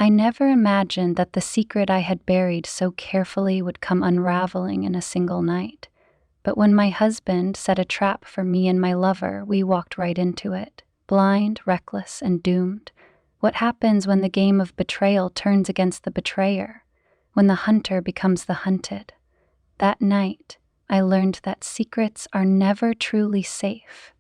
I never imagined that the secret I had buried so carefully would come unraveling in a single night. But when my husband set a trap for me and my lover, we walked right into it, blind, reckless, and doomed. What happens when the game of betrayal turns against the betrayer? When the hunter becomes the hunted? That night, I learned that secrets are never truly safe,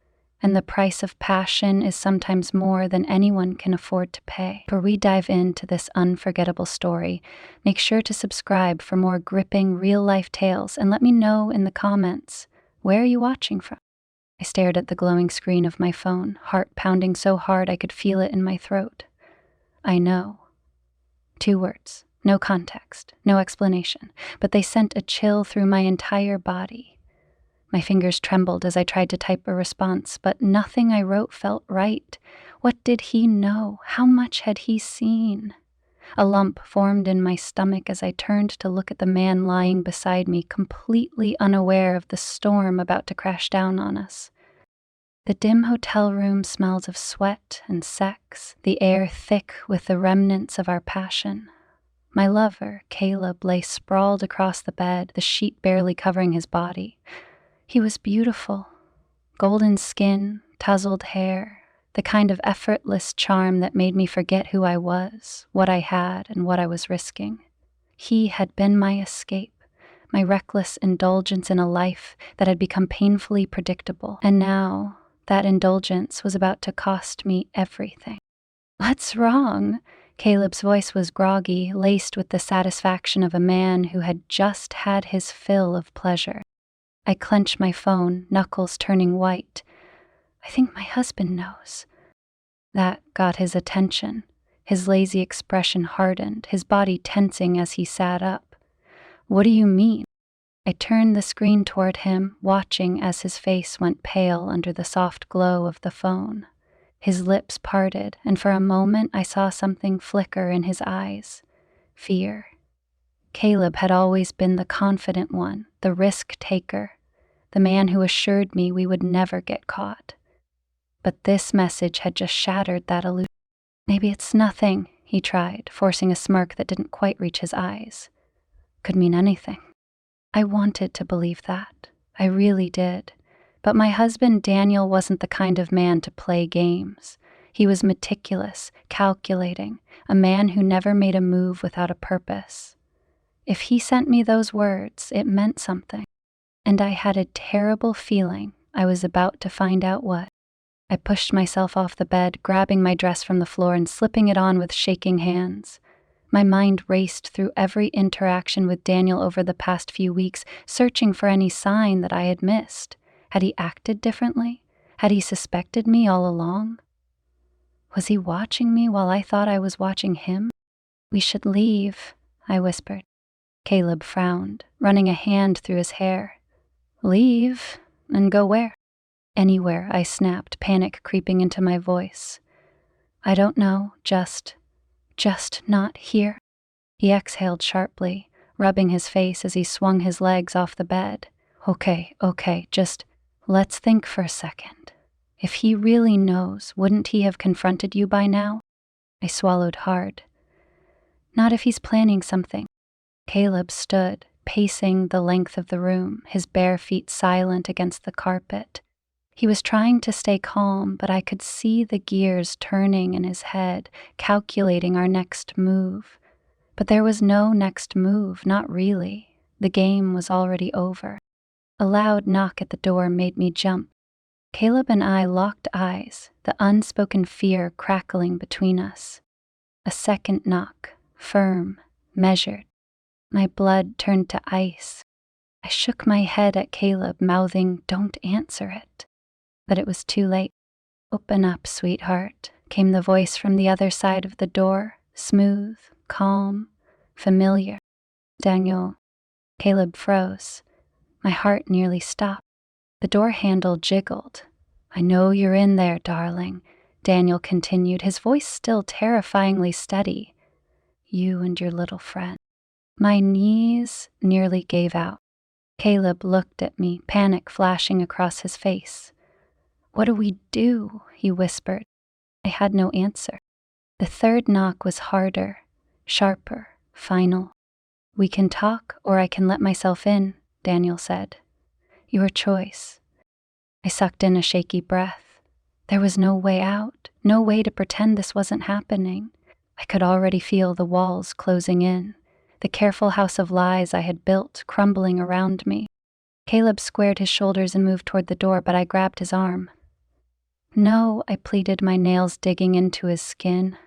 and the price of passion is sometimes more than anyone can afford to pay. Before we dive into this unforgettable story, make sure to subscribe for more gripping real-life tales and let me know in the comments, where are you watching from? I stared at the glowing screen of my phone, heart pounding so hard I could feel it in my throat. I know. 2 words. No context, no explanation, but they sent a chill through my entire body. My fingers trembled as I tried to type a response, but nothing I wrote felt right. What did he know? How much had he seen? A lump formed in my stomach as I turned to look at the man lying beside me, completely unaware of the storm about to crash down on us. The dim hotel room smelled of sweat and sex, the air thick with the remnants of our passion. My lover, Caleb, lay sprawled across the bed, the sheet barely covering his body. He was beautiful. Golden skin, tousled hair, the kind of effortless charm that made me forget who I was, what I had, and what I was risking. He had been my escape, my reckless indulgence in a life that had become painfully predictable. And now, that indulgence was about to cost me everything. "What's wrong?" Caleb's voice was groggy, laced with the satisfaction of a man who had just had his fill of pleasure. I clenched my phone, knuckles turning white. "I think my husband knows." That got his attention. His lazy expression hardened, his body tensing as he sat up. "What do you mean?" I turned the screen toward him, watching as his face went pale under the soft glow of the phone. His lips parted, and for a moment I saw something flicker in his eyes. Fear. Caleb had always been the confident one, the risk-taker, the man who assured me we would never get caught. But this message had just shattered that illusion. "Maybe it's nothing," he tried, forcing a smirk that didn't quite reach his eyes. Could mean anything. I wanted to believe that. I really did. But my husband Daniel wasn't the kind of man to play games. He was meticulous, calculating, a man who never made a move without a purpose. If he sent me those words, it meant something. And I had a terrible feeling I was about to find out what. I pushed myself off the bed, grabbing my dress from the floor and slipping it on with shaking hands. My mind raced through every interaction with Daniel over the past few weeks, searching for any sign that I had missed. Had he acted differently? Had he suspected me all along? Was he watching me while I thought I was watching him? "We should leave," I whispered. Caleb frowned, running a hand through his hair. "Leave? And go where?" "Anywhere," I snapped, panic creeping into my voice. "I don't know, just not here." He exhaled sharply, rubbing his face as he swung his legs off the bed. Okay, just let's think for a second. If he really knows, wouldn't he have confronted you by now?" I swallowed hard. "Not if he's planning something." Caleb stood, pacing the length of the room, his bare feet silent against the carpet. He was trying to stay calm, but I could see the gears turning in his head, calculating our next move. But there was no next move, not really. The game was already over. A loud knock at the door made me jump. Caleb and I locked eyes, the unspoken fear crackling between us. A second knock, firm, measured. My blood turned to ice. I shook my head at Caleb, mouthing, "Don't answer it." But it was too late. "Open up, sweetheart," came the voice from the other side of the door, smooth, calm, familiar. "Daniel." Caleb froze. My heart nearly stopped. The door handle jiggled. "I know you're in there, darling," Daniel continued, his voice still terrifyingly steady. "You and your little friend." My knees nearly gave out. Caleb looked at me, panic flashing across his face. "What do we do?" he whispered. I had no answer. The third knock was harder, sharper, final. "We can talk, or I can let myself in," Daniel said. "Your choice." I sucked in a shaky breath. There was no way out, no way to pretend this wasn't happening. I could already feel the walls closing in, the careful house of lies I had built crumbling around me. Caleb squared his shoulders and moved toward the door, but I grabbed his arm. "No," I pleaded, my nails digging into his skin.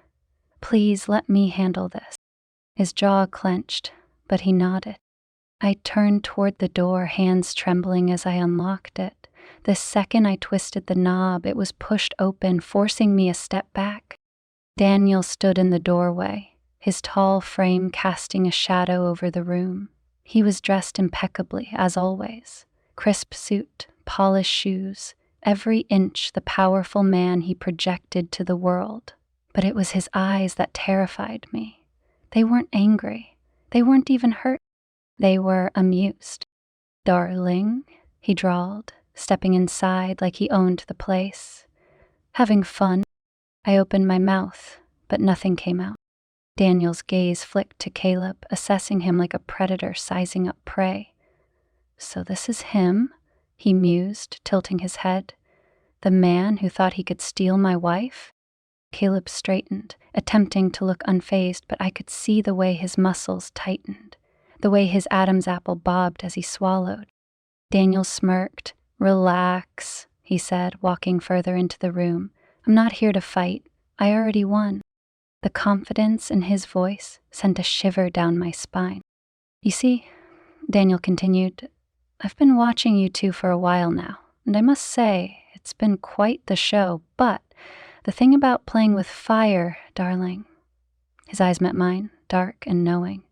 "Please let me handle this." His jaw clenched, but he nodded. I turned toward the door, hands trembling as I unlocked it. The second I twisted the knob, it was pushed open, forcing me a step back. Daniel stood in the doorway, his tall frame casting a shadow over the room. He was dressed impeccably, as always. Crisp suit, polished shoes, every inch the powerful man he projected to the world. But it was his eyes that terrified me. They weren't angry. They weren't even hurt. They were amused. "Darling," he drawled, stepping inside like he owned the place. "Having fun?" I opened my mouth, but nothing came out. Daniel's gaze flicked to Caleb, assessing him like a predator sizing up prey. "So this is him," he mused, tilting his head. "The man who thought he could steal my wife?" Caleb straightened, attempting to look unfazed, but I could see the way his muscles tightened, the way his Adam's apple bobbed as he swallowed. Daniel smirked. "Relax," he said, walking further into the room. "I'm not here to fight. I already won." The confidence in his voice sent a shiver down my spine. "You see," Daniel continued, "I've been watching you two for a while now, and I must say, it's been quite the show, but the thing about playing with fire, darling," his eyes met mine, dark and knowing,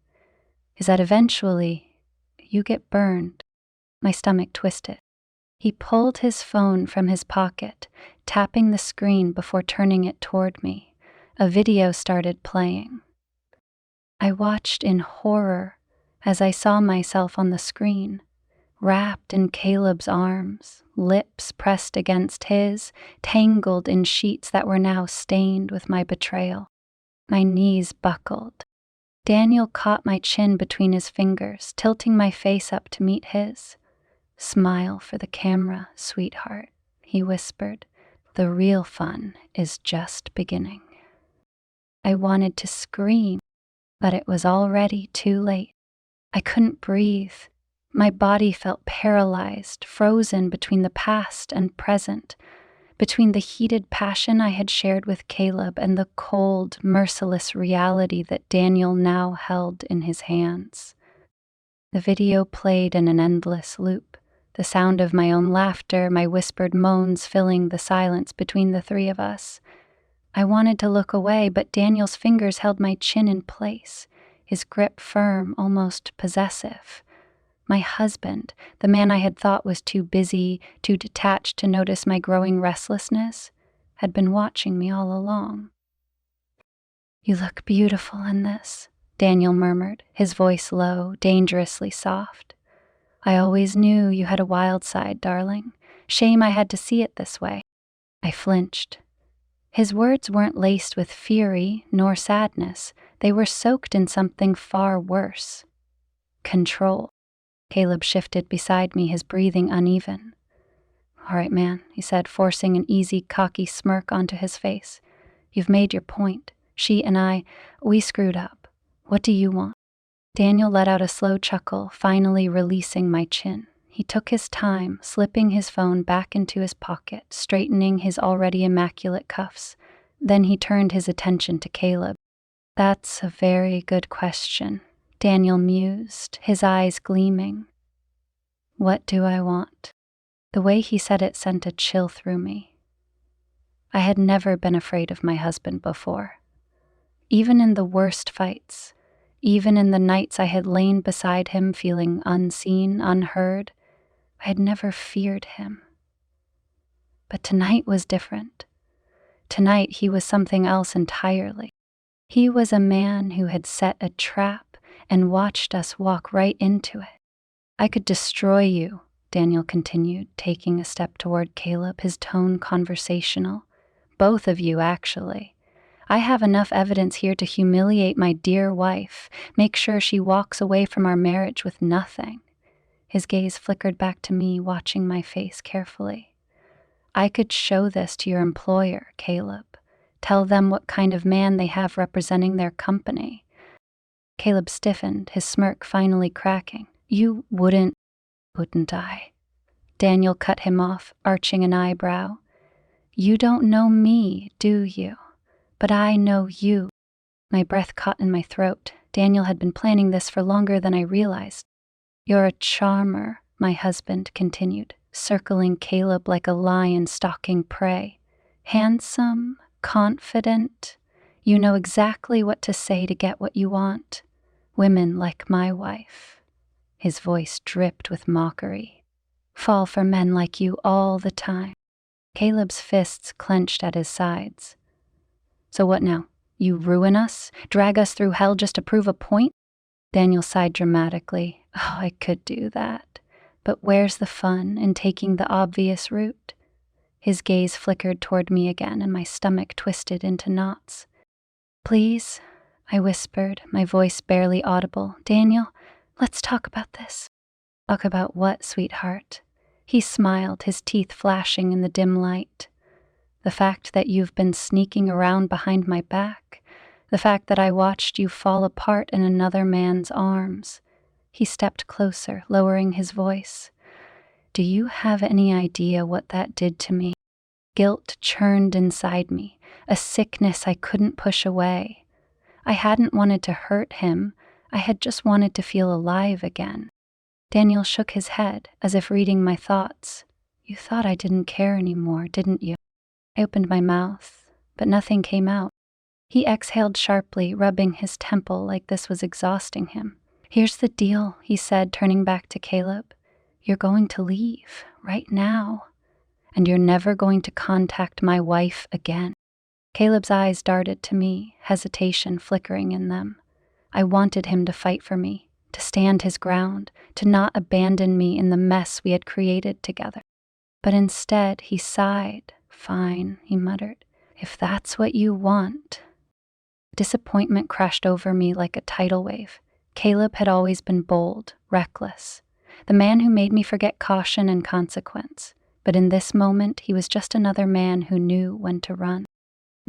"is that eventually you get burned." My stomach twisted. He pulled his phone from his pocket, tapping the screen before turning it toward me. A video started playing. I watched in horror as I saw myself on the screen, wrapped in Caleb's arms, lips pressed against his, tangled in sheets that were now stained with my betrayal. My knees buckled. Daniel caught my chin between his fingers, tilting my face up to meet his. "Smile for the camera, sweetheart," he whispered. "The real fun is just beginning." I wanted to scream, but it was already too late. I couldn't breathe. My body felt paralyzed, frozen between the past and present, between the heated passion I had shared with Caleb and the cold, merciless reality that Daniel now held in his hands. The video played in an endless loop, the sound of my own laughter, my whispered moans filling the silence between the three of us. I wanted to look away, but Daniel's fingers held my chin in place, his grip firm, almost possessive. My husband, the man I had thought was too busy, too detached to notice my growing restlessness, had been watching me all along. "You look beautiful in this," Daniel murmured, his voice low, dangerously soft. "I always knew you had a wild side, darling. Shame I had to see it this way." I flinched. His words weren't laced with fury nor sadness. They were soaked in something far worse. Control. Caleb shifted beside me, his breathing uneven. "All right, man," he said, forcing an easy, cocky smirk onto his face. "You've made your point. She and I, we screwed up. What do you want?" Daniel let out a slow chuckle, finally releasing my chin. He took his time, slipping his phone back into his pocket, straightening his already immaculate cuffs. Then he turned his attention to Caleb. "That's a very good question," Daniel mused, his eyes gleaming. "What do I want?" The way he said it sent a chill through me. I had never been afraid of my husband before. Even in the worst fights, even in the nights I had lain beside him feeling unseen, unheard, I had never feared him. But tonight was different. Tonight he was something else entirely. He was a man who had set a trap and watched us walk right into it. "I could destroy you," Daniel continued, taking a step toward Caleb, his tone conversational. "Both of you, actually. I have enough evidence here to humiliate my dear wife, make sure she walks away from our marriage with nothing. His gaze flickered back to me, watching my face carefully. I could show this to your employer, Caleb. Tell them what kind of man they have representing their company. Caleb stiffened, his smirk finally cracking. You wouldn't I? Daniel cut him off, arching an eyebrow. You don't know me, do you? But I know you. My breath caught in my throat. Daniel had been planning this for longer than I realized. You're a charmer, my husband continued, circling Caleb like a lion stalking prey. Handsome, confident. You know exactly what to say to get what you want. Women like my wife. His voice dripped with mockery. Fall for men like you all the time. Caleb's fists clenched at his sides. So what now? You ruin us? Drag us through hell just to prove a point? Daniel sighed dramatically. Oh, I could do that. But where's the fun in taking the obvious route? His gaze flickered toward me again, and my stomach twisted into knots. Please, I whispered, my voice barely audible. Daniel, let's talk about this. Talk about what, sweetheart? He smiled, his teeth flashing in the dim light. The fact that you've been sneaking around behind my back. The fact that I watched you fall apart in another man's arms. He stepped closer, lowering his voice. Do you have any idea what that did to me? Guilt churned inside me, a sickness I couldn't push away. I hadn't wanted to hurt him. I had just wanted to feel alive again. Daniel shook his head, as if reading my thoughts. You thought I didn't care anymore, didn't you? I opened my mouth, but nothing came out. He exhaled sharply, rubbing his temple like this was exhausting him. Here's the deal, he said, turning back to Caleb. You're going to leave, right now. And you're never going to contact my wife again. Caleb's eyes darted to me, hesitation flickering in them. I wanted him to fight for me, to stand his ground, to not abandon me in the mess we had created together. But instead, he sighed. Fine, he muttered. If that's what you want. Disappointment crashed over me like a tidal wave. Caleb had always been bold, reckless, the man who made me forget caution and consequence. But in this moment, he was just another man who knew when to run.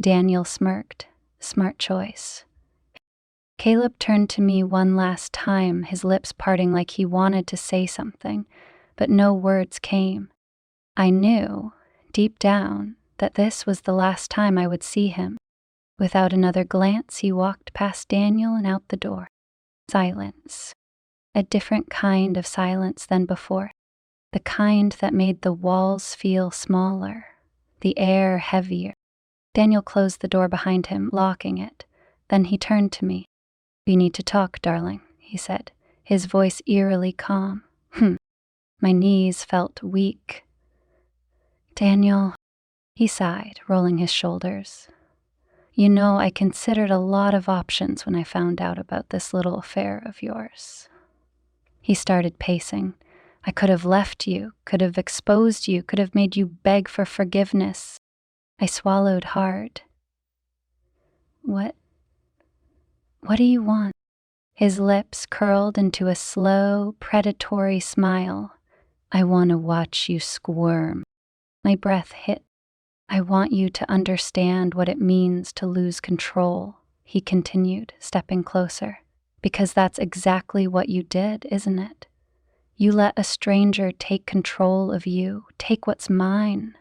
Daniel smirked. Smart choice. Caleb turned to me one last time, his lips parting like he wanted to say something, but no words came. I knew, deep down, that this was the last time I would see him. Without another glance, he walked past Daniel and out the door. Silence. A different kind of silence than before. The kind that made the walls feel smaller, the air heavier. Daniel closed the door behind him, locking it. Then he turned to me. We need to talk, darling, he said, his voice eerily calm. My knees felt weak. Daniel, he sighed, rolling his shoulders. You know, I considered a lot of options when I found out about this little affair of yours. He started pacing. I could have left you, could have exposed you, could have made you beg for forgiveness. I swallowed hard. What do you want? His lips curled into a slow, predatory smile. I want to watch you squirm. My breath hit. I want you to understand what it means to lose control, he continued, stepping closer. Because that's exactly what you did, isn't it? You let a stranger take control of you, take what's mine.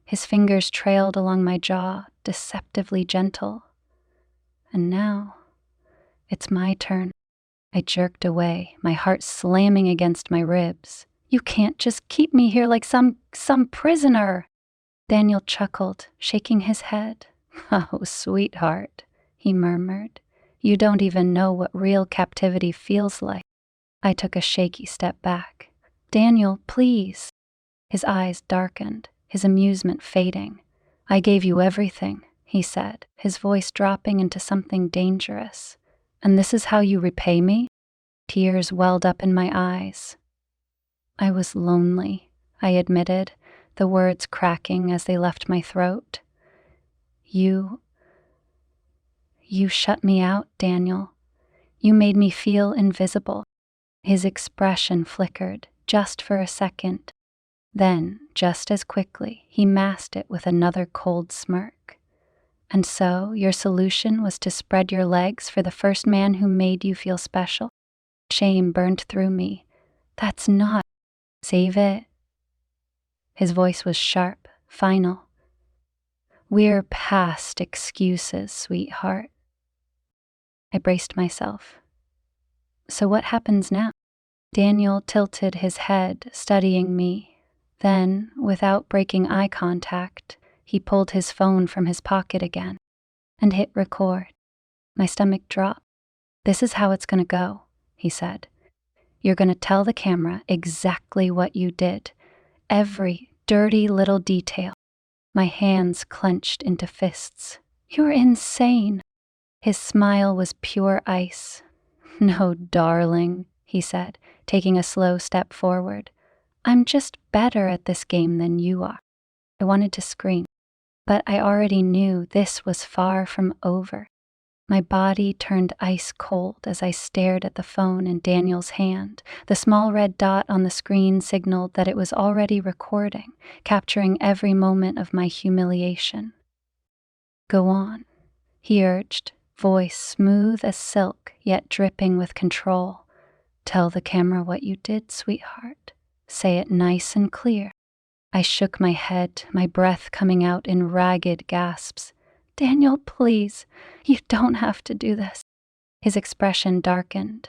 His fingers trailed along my jaw, deceptively gentle. And now, it's my turn. I jerked away, my heart slamming against my ribs. You can't just keep me here like some prisoner. Daniel chuckled, shaking his head. Oh, sweetheart, he murmured. You don't even know what real captivity feels like. I took a shaky step back. Daniel, please. His eyes darkened, his amusement fading. I gave you everything, he said, his voice dropping into something dangerous. And this is how you repay me? Tears welled up in my eyes. I was lonely, I admitted, the words cracking as they left my throat. You You shut me out, Daniel. You made me feel invisible." His expression flickered, just for a second. Then, just as quickly, he masked it with another cold smirk. "And so, your solution was to spread your legs for the first man who made you feel special?" Shame burned through me. "That's not. Save it." His voice was sharp, final. "We're past excuses, sweetheart." I braced myself. "So what happens now?" Daniel tilted his head, studying me. Then, without breaking eye contact, he pulled his phone from his pocket again and hit record. My stomach dropped. "This is how it's gonna go," he said. "You're gonna tell the camera exactly what you did. Every dirty little detail." My hands clenched into fists. "You're insane." His smile was pure ice. "No, darling," he said, taking a slow step forward. "I'm just better at this game than you are." I wanted to scream, but I already knew this was far from over. My body turned ice cold as I stared at the phone in Daniel's hand. The small red dot on the screen signaled that it was already recording, capturing every moment of my humiliation. "Go on," he urged, voice smooth as silk, yet dripping with control. "Tell the camera what you did, sweetheart. Say it nice and clear." I shook my head, my breath coming out in ragged gasps. "Daniel, please, you don't have to do this." His expression darkened.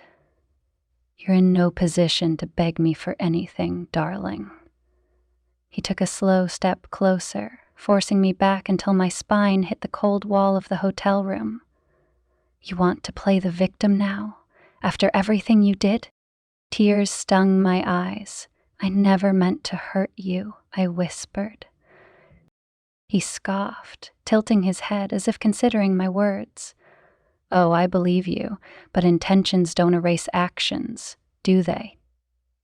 "You're in no position to beg me for anything, darling." He took a slow step closer, forcing me back until my spine hit the cold wall of the hotel room. "You want to play the victim now, after everything you did?" Tears stung my eyes. "I never meant to hurt you," I whispered. He scoffed, tilting his head as if considering my words. "Oh, I believe you, but intentions don't erase actions, do they?"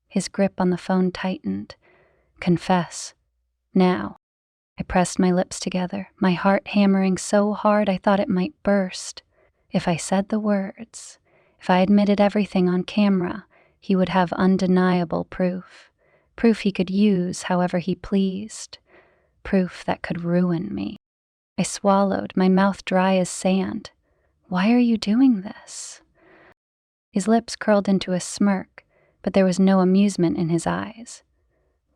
His grip on the phone tightened. "Confess. Now." I pressed my lips together, my heart hammering so hard I thought it might burst. If I said the words, if I admitted everything on camera, he would have undeniable proof. Proof he could use however he pleased. Proof that could ruin me. I swallowed, my mouth dry as sand. "Why are you doing this?" His lips curled into a smirk, but there was no amusement in his eyes.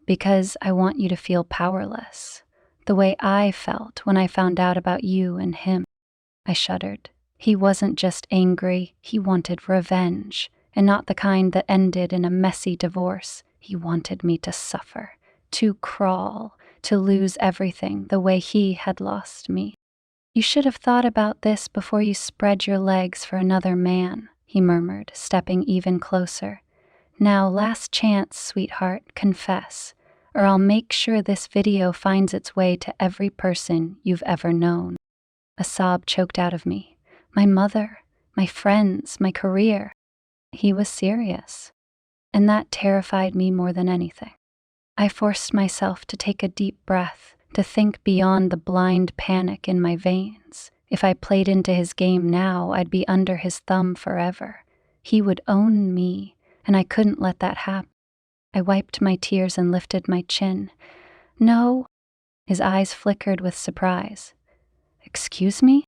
"Because I want you to feel powerless, the way I felt when I found out about you and him." I shuddered. He wasn't just angry, he wanted revenge, and not the kind that ended in a messy divorce. He wanted me to suffer, to crawl, to lose everything the way he had lost me. "You should have thought about this before you spread your legs for another man," he murmured, stepping even closer. "Now, last chance, sweetheart, confess, or I'll make sure this video finds its way to every person you've ever known." A sob choked out of me. My mother, my friends, my career. He was serious, and that terrified me more than anything. I forced myself to take a deep breath, to think beyond the blind panic in my veins. If I played into his game now, I'd be under his thumb forever. He would own me, and I couldn't let that happen. I wiped my tears and lifted my chin. "No." His eyes flickered with surprise. "Excuse me?"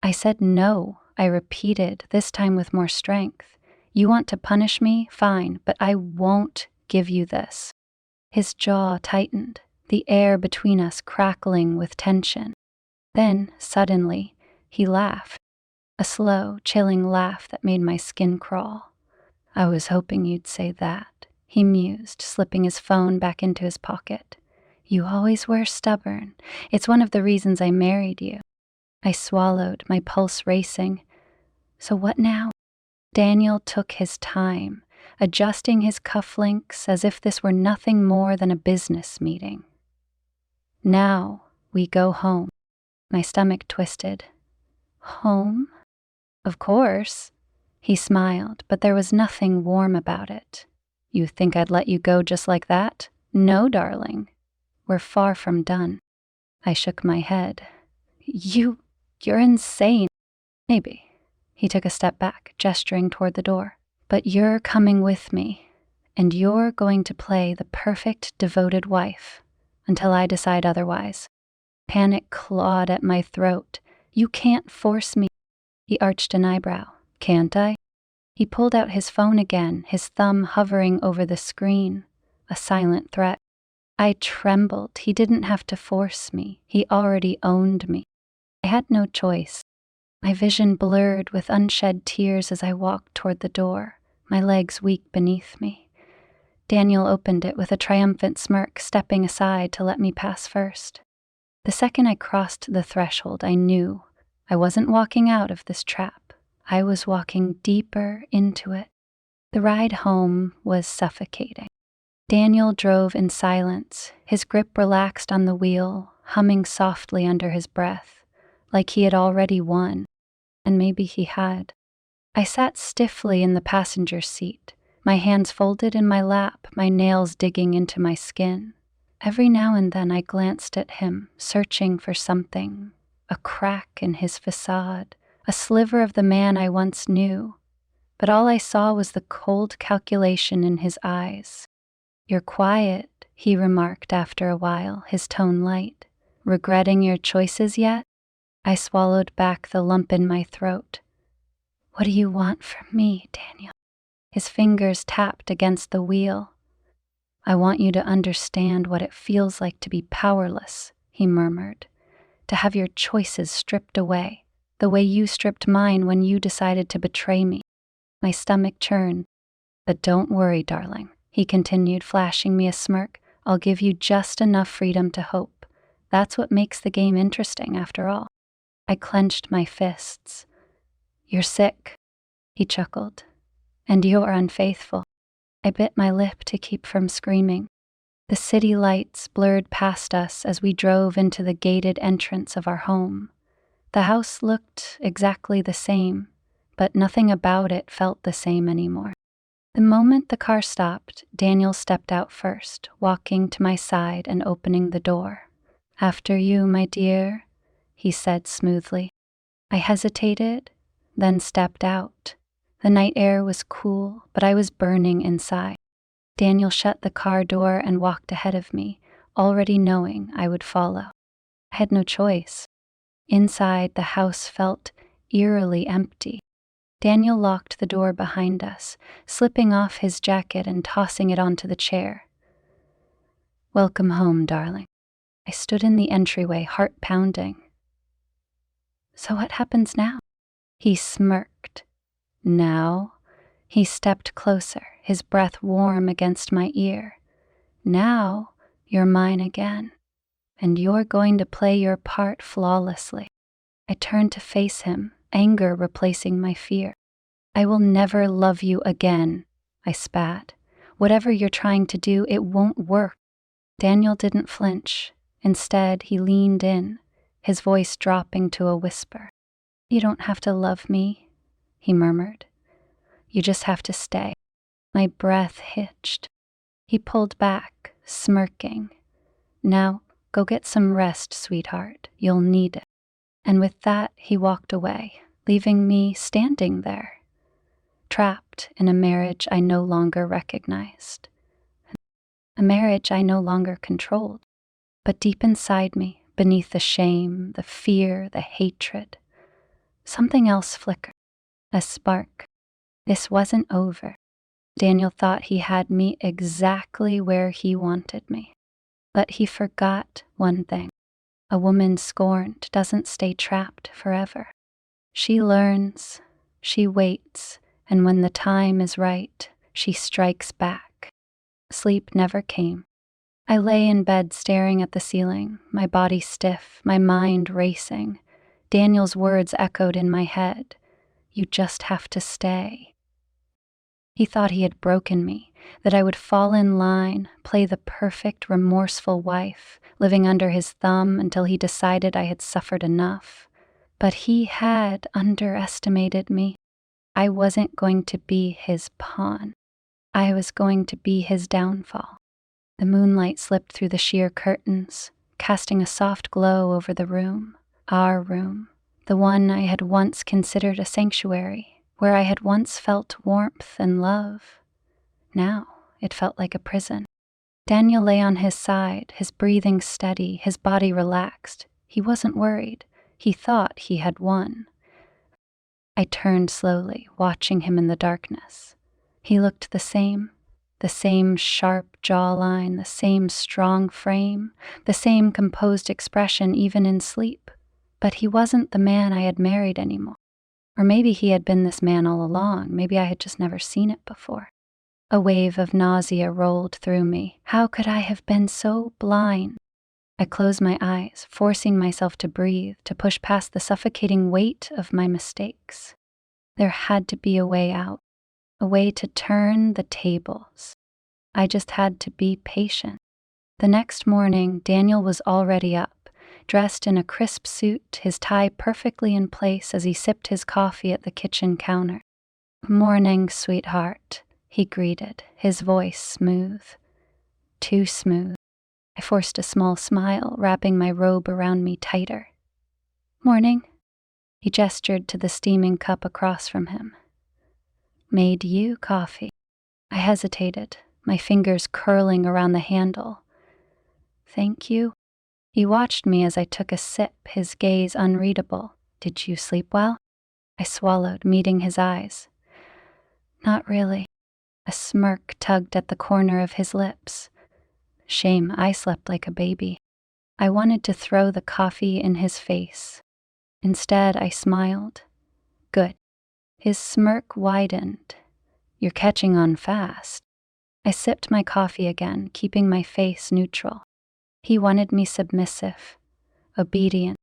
I said no, I repeated, this time with more strength. "You want to punish me? Fine, but I won't give you this." His jaw tightened, the air between us crackling with tension. Then, suddenly, he laughed. A slow, chilling laugh that made my skin crawl. "I was hoping you'd say that," he mused, slipping his phone back into his pocket. "You always were stubborn. It's one of the reasons I married you." I swallowed, my pulse racing. "So what now?" Daniel took his time, adjusting his cufflinks as if this were nothing more than a business meeting. "Now we go home." My stomach twisted. "Home?" "Of course." He smiled, but there was nothing warm about it. "You think I'd let you go just like that? No, darling. We're far from done." I shook my head. You're insane." Maybe. He took a step back, gesturing toward the door. But you're coming with me, and you're going to play the perfect devoted wife until I decide otherwise. Panic clawed at my throat. You can't force me. He arched an eyebrow. Can't I? He pulled out his phone again, his thumb hovering over the screen, a silent threat. I trembled. He didn't have to force me. He already owned me. I had no choice. My vision blurred with unshed tears as I walked toward the door, my legs weak beneath me. Daniel opened it with a triumphant smirk, stepping aside to let me pass first. The second I crossed the threshold, I knew I wasn't walking out of this trap. I was walking deeper into it. The ride home was suffocating. Daniel drove in silence, his grip relaxed on the wheel, humming softly under his breath, like he had already won, and maybe he had. I sat stiffly in the passenger seat, my hands folded in my lap, my nails digging into my skin. Every now and then I glanced at him, searching for something, a crack in his facade, a sliver of the man I once knew. But all I saw was the cold calculation in his eyes. You're quiet, he remarked after a while, his tone light. Regretting your choices yet? I swallowed back the lump in my throat. What do you want from me, Daniel? His fingers tapped against the wheel. I want you to understand what it feels like to be powerless, he murmured, to have your choices stripped away, the way you stripped mine when you decided to betray me. My stomach churned. But don't worry, darling, he continued, flashing me a smirk. I'll give you just enough freedom to hope. That's what makes the game interesting, after all. I clenched my fists. You're sick, he chuckled, and you're unfaithful. I bit my lip to keep from screaming. The city lights blurred past us as we drove into the gated entrance of our home. The house looked exactly the same, but nothing about it felt the same anymore. The moment the car stopped, Daniel stepped out first, walking to my side and opening the door. After you, my dear, he said smoothly. I hesitated, then stepped out. The night air was cool, but I was burning inside. Daniel shut the car door and walked ahead of me, already knowing I would follow. I had no choice. Inside, the house felt eerily empty. Daniel locked the door behind us, slipping off his jacket and tossing it onto the chair. Welcome home, darling. I stood in the entryway, heart pounding. So what happens now? He smirked. Now? He stepped closer, his breath warm against my ear. Now, you're mine again, and you're going to play your part flawlessly. I turned to face him, anger replacing my fear. I will never love you again, I spat. Whatever you're trying to do, it won't work. Daniel didn't flinch. Instead, he leaned in, his voice dropping to a whisper. You don't have to love me, he murmured. You just have to stay. My breath hitched. He pulled back, smirking. Now, go get some rest, sweetheart. You'll need it. And with that, he walked away, leaving me standing there, trapped in a marriage I no longer recognized. A marriage I no longer controlled. But deep inside me, beneath the shame, the fear, the hatred, something else flickered. A spark. This wasn't over. Daniel thought he had me exactly where he wanted me. But he forgot one thing. A woman scorned doesn't stay trapped forever. She learns, she waits, and when the time is right, she strikes back. Sleep never came. I lay in bed staring at the ceiling, my body stiff, my mind racing. Daniel's words echoed in my head. You just have to stay. He thought he had broken me, that I would fall in line, play the perfect, remorseful wife, living under his thumb until he decided I had suffered enough. But he had underestimated me. I wasn't going to be his pawn. I was going to be his downfall. The moonlight slipped through the sheer curtains, casting a soft glow over the room, our room, the one I had once considered a sanctuary, where I had once felt warmth and love. Now it felt like a prison. Daniel lay on his side, his breathing steady, his body relaxed. He wasn't worried. He thought he had won. I turned slowly, watching him in the darkness. He looked the same sharp jawline, the same strong frame, the same composed expression even in sleep. But he wasn't the man I had married anymore. Or maybe he had been this man all along. Maybe I had just never seen it before. A wave of nausea rolled through me. How could I have been so blind? I closed my eyes, forcing myself to breathe, to push past the suffocating weight of my mistakes. There had to be a way out, a way to turn the tables. I just had to be patient. The next morning, Daniel was already up, dressed in a crisp suit, his tie perfectly in place as he sipped his coffee at the kitchen counter. "Morning, sweetheart," he greeted, his voice smooth. Too smooth. I forced a small smile, wrapping my robe around me tighter. "Morning." He gestured to the steaming cup across from him. "Made you coffee." I hesitated, my fingers curling around the handle. "Thank you." He watched me as I took a sip, his gaze unreadable. "Did you sleep well?" I swallowed, meeting his eyes. "Not really." A smirk tugged at the corner of his lips. Shame, I slept like a baby. I wanted to throw the coffee in his face. Instead, I smiled. "Good." His smirk widened. "You're catching on fast." I sipped my coffee again, keeping my face neutral. He wanted me submissive, obedient.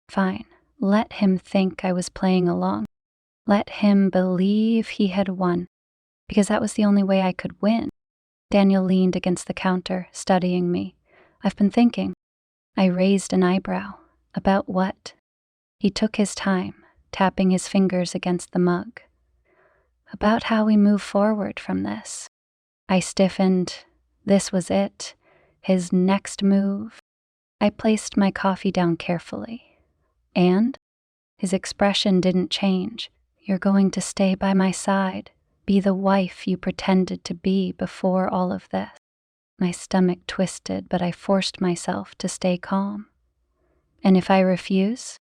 Fine, let him think I was playing along. Let him believe he had won, because that was the only way I could win. Daniel leaned against the counter, studying me. "I've been thinking." I raised an eyebrow. "About what?" He took his time, tapping his fingers against the mug. "About how we move forward from this." I stiffened. This was it. His next move. I placed my coffee down carefully. "And?" His expression didn't change. "You're going to stay by my side, be the wife you pretended to be before all of this." My stomach twisted, but I forced myself to stay calm. "And if I refuse?"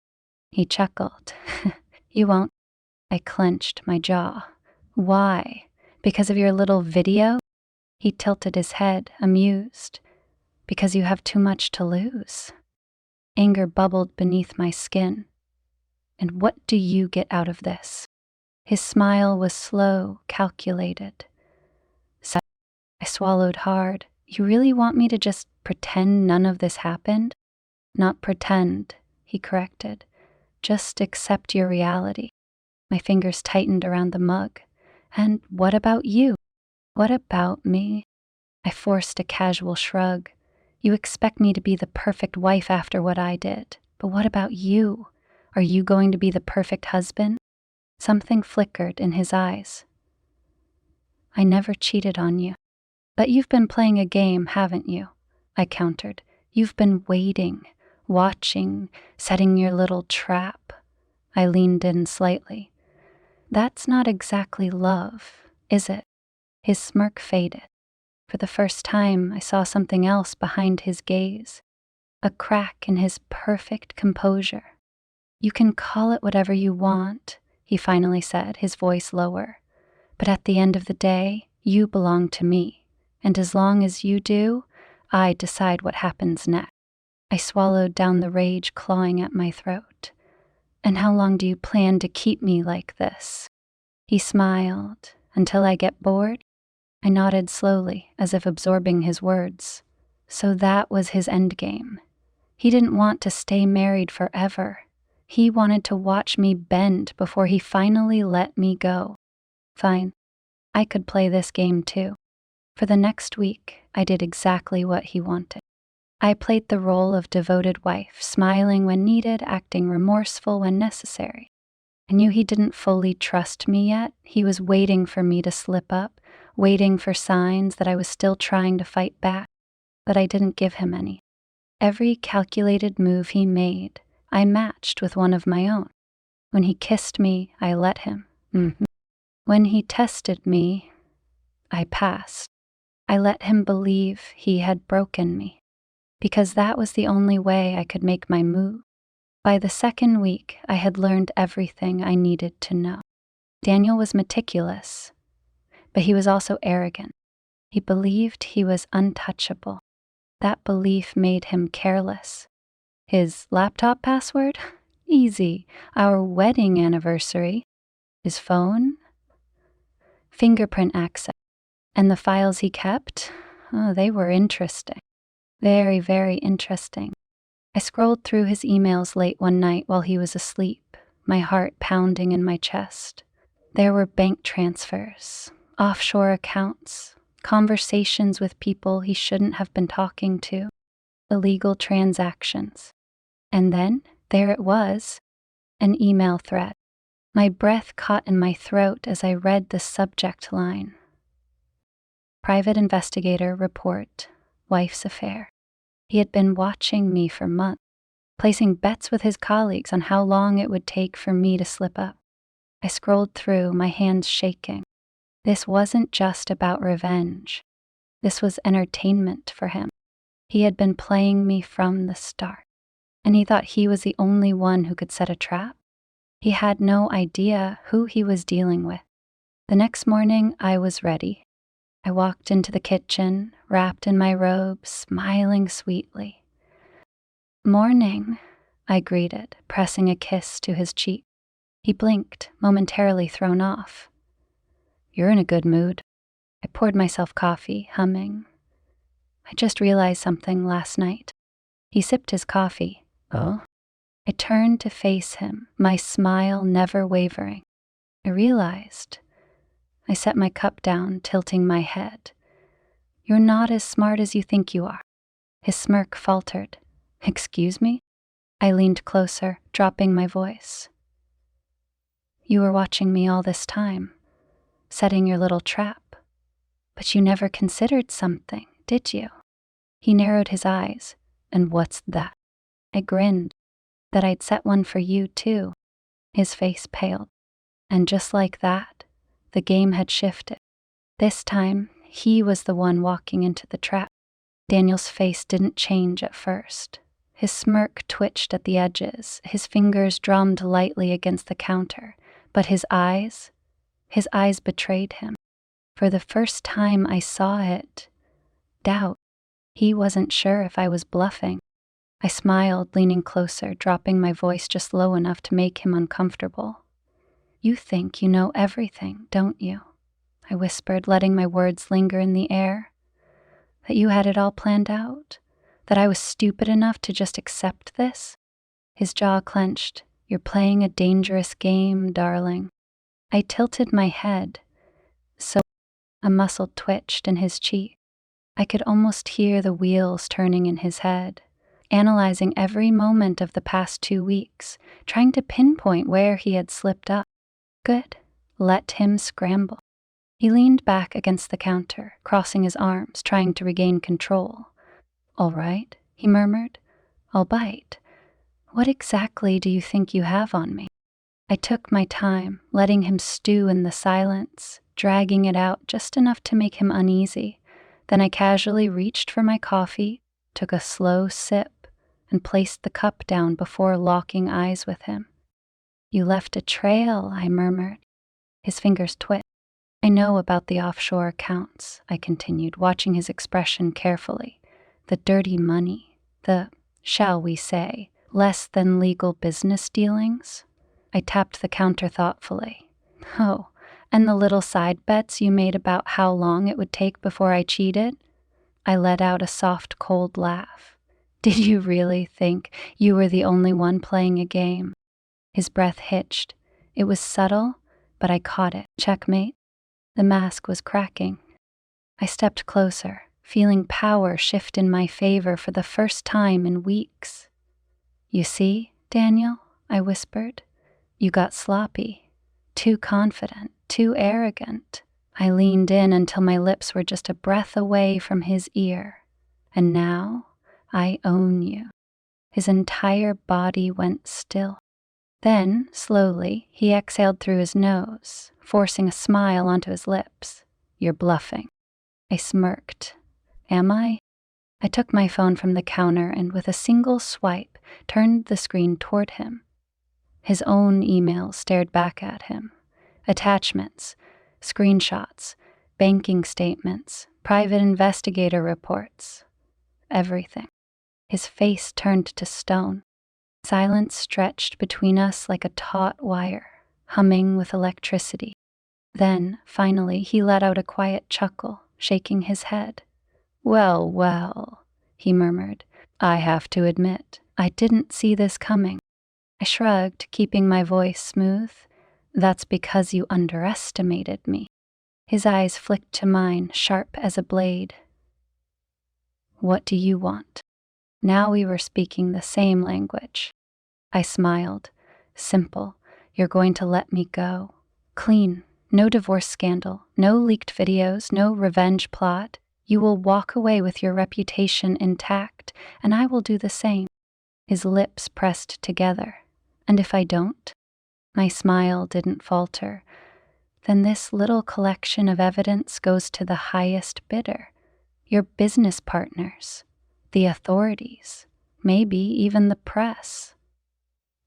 He chuckled. "You won't." I clenched my jaw. "Why? Because of your little video?" He tilted his head, amused. "Because you have too much to lose." Anger bubbled beneath my skin. "And what do you get out of this?" His smile was slow, calculated. So I swallowed hard. "You really want me to just pretend none of this happened?" "Not pretend," he corrected. "Just accept your reality." My fingers tightened around the mug. "And what about you?" "What about me?" I forced a casual shrug. "You expect me to be the perfect wife after what I did. But what about you? Are you going to be the perfect husband?" Something flickered in his eyes. "I never cheated on you." "But you've been playing a game, haven't you?" I countered. "You've been waiting, watching, setting your little trap." I leaned in slightly. "That's not exactly love, is it?" His smirk faded. For the first time, I saw something else behind his gaze. A crack in his perfect composure. "You can call it whatever you want," he finally said, his voice lower. "But at the end of the day, you belong to me. And as long as you do, I decide what happens next." I swallowed down the rage clawing at my throat. "And how long do you plan to keep me like this?" He smiled. "Until I get bored?" I nodded slowly, as if absorbing his words. So that was his endgame. He didn't want to stay married forever. He wanted to watch me bend before he finally let me go. Fine, I could play this game too. For the next week, I did exactly what he wanted. I played the role of devoted wife, smiling when needed, acting remorseful when necessary. I knew he didn't fully trust me yet. He was waiting for me to slip up, waiting for signs that I was still trying to fight back. But I didn't give him any. Every calculated move he made, I matched with one of my own. When he kissed me, I let him. When he tested me, I passed. I let him believe he had broken me, because that was the only way I could make my move. By the second week, I had learned everything I needed to know. Daniel was meticulous, but he was also arrogant. He believed he was untouchable. That belief made him careless. His laptop password? Easy. Our wedding anniversary. His phone? Fingerprint access. And the files he kept? Oh, they were interesting. Very, very interesting. I scrolled through his emails late one night while he was asleep, my heart pounding in my chest. There were bank transfers, offshore accounts, conversations with people he shouldn't have been talking to, illegal transactions. And then, there it was, an email thread. My breath caught in my throat as I read the subject line. Private investigator report, wife's affair. He had been watching me for months, placing bets with his colleagues on how long it would take for me to slip up. I scrolled through, my hands shaking. This wasn't just about revenge. This was entertainment for him. He had been playing me from the start, and he thought he was the only one who could set a trap. He had no idea who he was dealing with. The next morning, I was ready. I walked into the kitchen, wrapped in my robe, smiling sweetly. "Morning," I greeted, pressing a kiss to his cheek. He blinked, momentarily thrown off. "You're in a good mood." I poured myself coffee, humming. "I just realized something last night." He sipped his coffee. "Oh?" I turned to face him, my smile never wavering. I realized. I set my cup down, tilting my head. "You're not as smart as you think you are." His smirk faltered. "Excuse me?" I leaned closer, dropping my voice. "You were watching me all this time, setting your little trap. But you never considered something, did you?" He narrowed his eyes. "And what's that?" I grinned. "That I'd set one for you, too." His face paled. And just like that, the game had shifted. This time, he was the one walking into the trap. Daniel's face didn't change at first. His smirk twitched at the edges, his fingers drummed lightly against the counter, but his eyes betrayed him. For the first time I saw it. Doubt. He wasn't sure if I was bluffing. I smiled, leaning closer, dropping my voice just low enough to make him uncomfortable. "You think you know everything, don't you?" I whispered, letting my words linger in the air. "That you had it all planned out? That I was stupid enough to just accept this?" His jaw clenched. "You're playing a dangerous game, darling." I tilted my head. So a muscle twitched in his cheek. I could almost hear the wheels turning in his head, analyzing every moment of the past 2 weeks, trying to pinpoint where he had slipped up. Good. Let him scramble. He leaned back against the counter, crossing his arms, trying to regain control. "All right," he murmured. "I'll bite. What exactly do you think you have on me?" I took my time, letting him stew in the silence, dragging it out just enough to make him uneasy. Then I casually reached for my coffee, took a slow sip, and placed the cup down before locking eyes with him. "You left a trail," I murmured. His fingers twitched. "I know about the offshore accounts," I continued, watching his expression carefully. "The dirty money, the, shall we say, less than legal business dealings." I tapped the counter thoughtfully. "Oh, and the little side bets you made about how long it would take before I cheated?" I let out a soft, cold laugh. "Did you really think you were the only one playing a game?" His breath hitched. It was subtle, but I caught it. "Checkmate." The mask was cracking. I stepped closer, feeling power shift in my favor for the first time in weeks. "You see, Daniel," I whispered. "You got sloppy, too confident, too arrogant." I leaned in until my lips were just a breath away from his ear. "And now, I own you." His entire body went still. Then, slowly, he exhaled through his nose, forcing a smile onto his lips. "You're bluffing." I smirked. "Am I?" I took my phone from the counter and with a single swipe turned the screen toward him. His own email stared back at him. Attachments, screenshots, banking statements, private investigator reports. Everything. His face turned to stone. Silence stretched between us like a taut wire, humming with electricity. Then, finally, he let out a quiet chuckle, shaking his head. "Well, well," he murmured. "I have to admit, I didn't see this coming." I shrugged, keeping my voice smooth. "That's because you underestimated me." His eyes flicked to mine, sharp as a blade. "What do you want?" Now we were speaking the same language. I smiled. "Simple. You're going to let me go. Clean. No divorce scandal. No leaked videos. No revenge plot. You will walk away with your reputation intact, and I will do the same." His lips pressed together. "And if I don't?" My smile didn't falter. "Then this little collection of evidence goes to the highest bidder. Your business partners, the authorities, maybe even the press."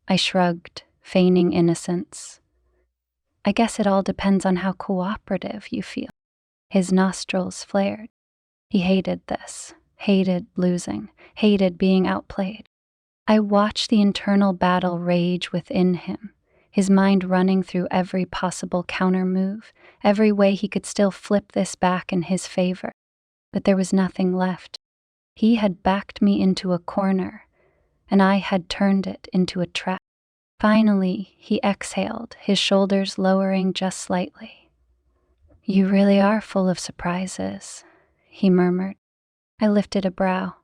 I shrugged, feigning innocence. "I guess it all depends on how cooperative you feel." His nostrils flared. He hated this, hated losing, hated being outplayed. I watched the internal battle rage within him, his mind running through every possible counter-move, every way he could still flip this back in his favor. But there was nothing left. He had backed me into a corner, and I had turned it into a trap. Finally, he exhaled, his shoulders lowering just slightly. "You really are full of surprises," he murmured. I lifted a brow.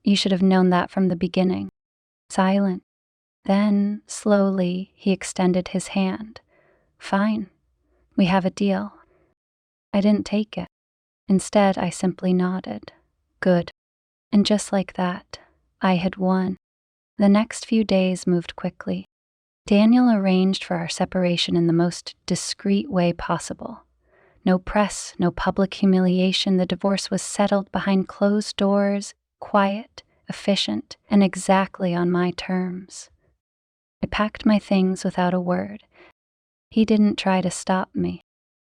"You should have known that from the beginning." Silent. Then, slowly, he extended his hand. "Fine. We have a deal." I didn't take it. Instead, I simply nodded. "Good." And just like that, I had won. The next few days moved quickly. Daniel arranged for our separation in the most discreet way possible. No press, no public humiliation. The divorce was settled behind closed doors, quiet, efficient, and exactly on my terms. I packed my things without a word. He didn't try to stop me.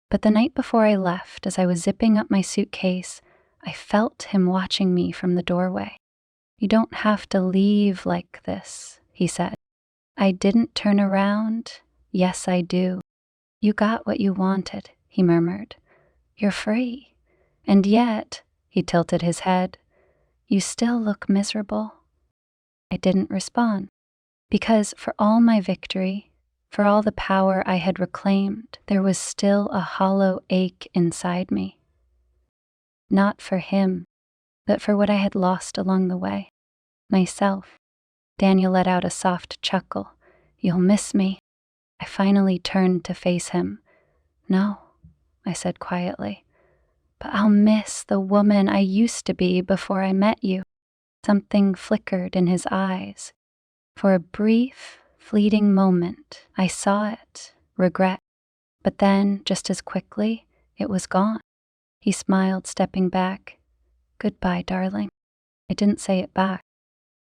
But the night before I left, as I was zipping up my suitcase, I felt him watching me from the doorway. "You don't have to leave like this," he said. I didn't turn around. "Yes, I do." "You got what you wanted," he murmured. "You're free. And yet," he tilted his head, "you still look miserable." I didn't respond, because for all my victory, for all the power I had reclaimed, there was still a hollow ache inside me. Not for him, but for what I had lost along the way. Myself. Daniel let out a soft chuckle. "You'll miss me." I finally turned to face him. "No," I said quietly, "but I'll miss the woman I used to be before I met you." Something flickered in his eyes. For a brief, fleeting moment, I saw it, regret. But then, just as quickly, it was gone. He smiled, stepping back. "Goodbye, darling." I didn't say it back.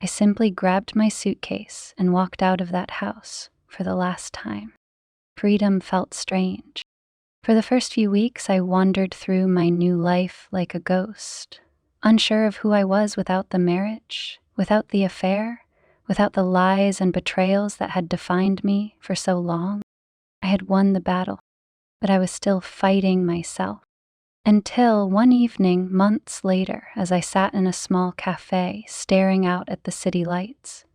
I simply grabbed my suitcase and walked out of that house for the last time. Freedom felt strange. For the first few weeks, I wandered through my new life like a ghost, unsure of who I was without the marriage, without the affair, without the lies and betrayals that had defined me for so long. I had won the battle, but I was still fighting myself. Until one evening, months later, as I sat in a small cafe staring out at the city lights,